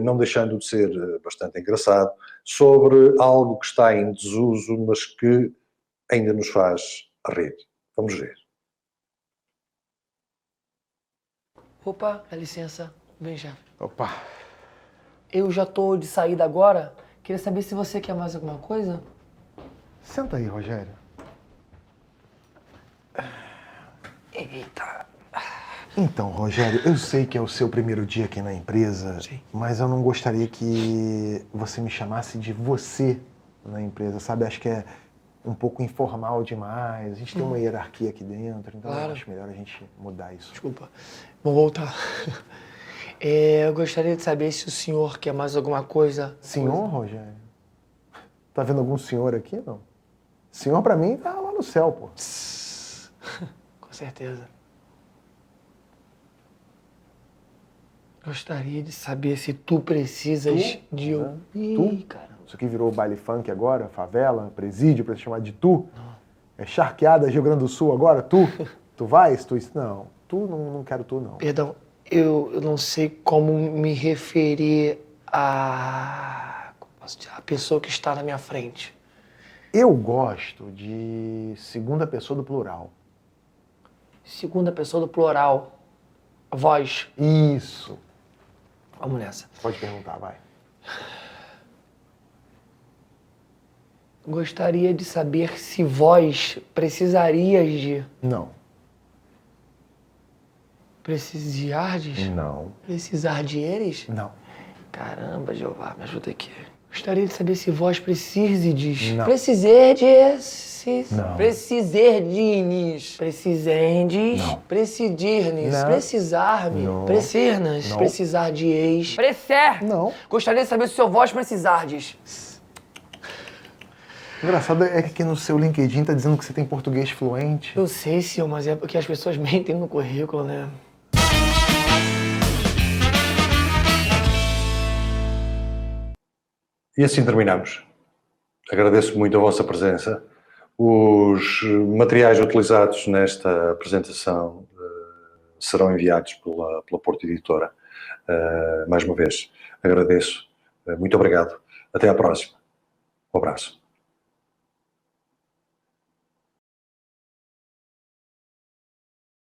não deixando de ser bastante engraçado, sobre algo que está em desuso, mas que ainda nos faz rir. Vamos ver. Opa, dá licença. Vem já. Opa. Eu já tô de saída agora. Queria saber se você quer mais alguma coisa? Senta aí, Rogério. Eita. Então, Rogério, eu sei que é o seu primeiro dia aqui na empresa, Sim. mas eu não gostaria que você me chamasse de você na empresa, sabe? Acho que é um pouco informal demais. A gente tem uma hierarquia aqui dentro, então Claro. eu acho melhor a gente mudar isso. Desculpa. Vou voltar. Eu gostaria de saber se o senhor quer mais alguma coisa. Senhor, Rogério? Tá vendo algum senhor aqui, não? Senhor, pra mim, tá lá no céu, pô. Com certeza. Gostaria de saber se tu precisas de um... Ih, cara. Isso aqui virou baile funk agora, favela, presídio, pra se chamar de tu? É charqueada Rio Grande do Sul agora, tu? Tu vais? Tu... Não, tu não quero tu, não. Perdão, eu não sei como me referir a pessoa que está na minha frente. Eu gosto de segunda pessoa do plural. Segunda pessoa do plural. Voz. Isso. Vamos nessa. Pode perguntar, vai. Gostaria de saber se vós precisarias de... Não. Precisardes? Não. Precisar de eles? Não. Caramba, Jeová, me ajuda aqui. Gostaria de saber se vós precisardes. Não. Precisardes. Não. Precisardes. Precisendes. Não. Precidirnes. Não. Precisar-me. Não. Precernas. Não. Precisar de ex. Precer. Não. Gostaria de saber se o seu vós precisardes. Engraçado é que aqui no seu LinkedIn tá dizendo que você tem português fluente. Eu sei, senhor, mas é porque as pessoas mentem no currículo, né? E assim terminamos. Agradeço muito a vossa presença. Os materiais utilizados nesta apresentação serão enviados pela Porto Editora. Mais uma vez, agradeço. Muito obrigado. Até à próxima. Um abraço.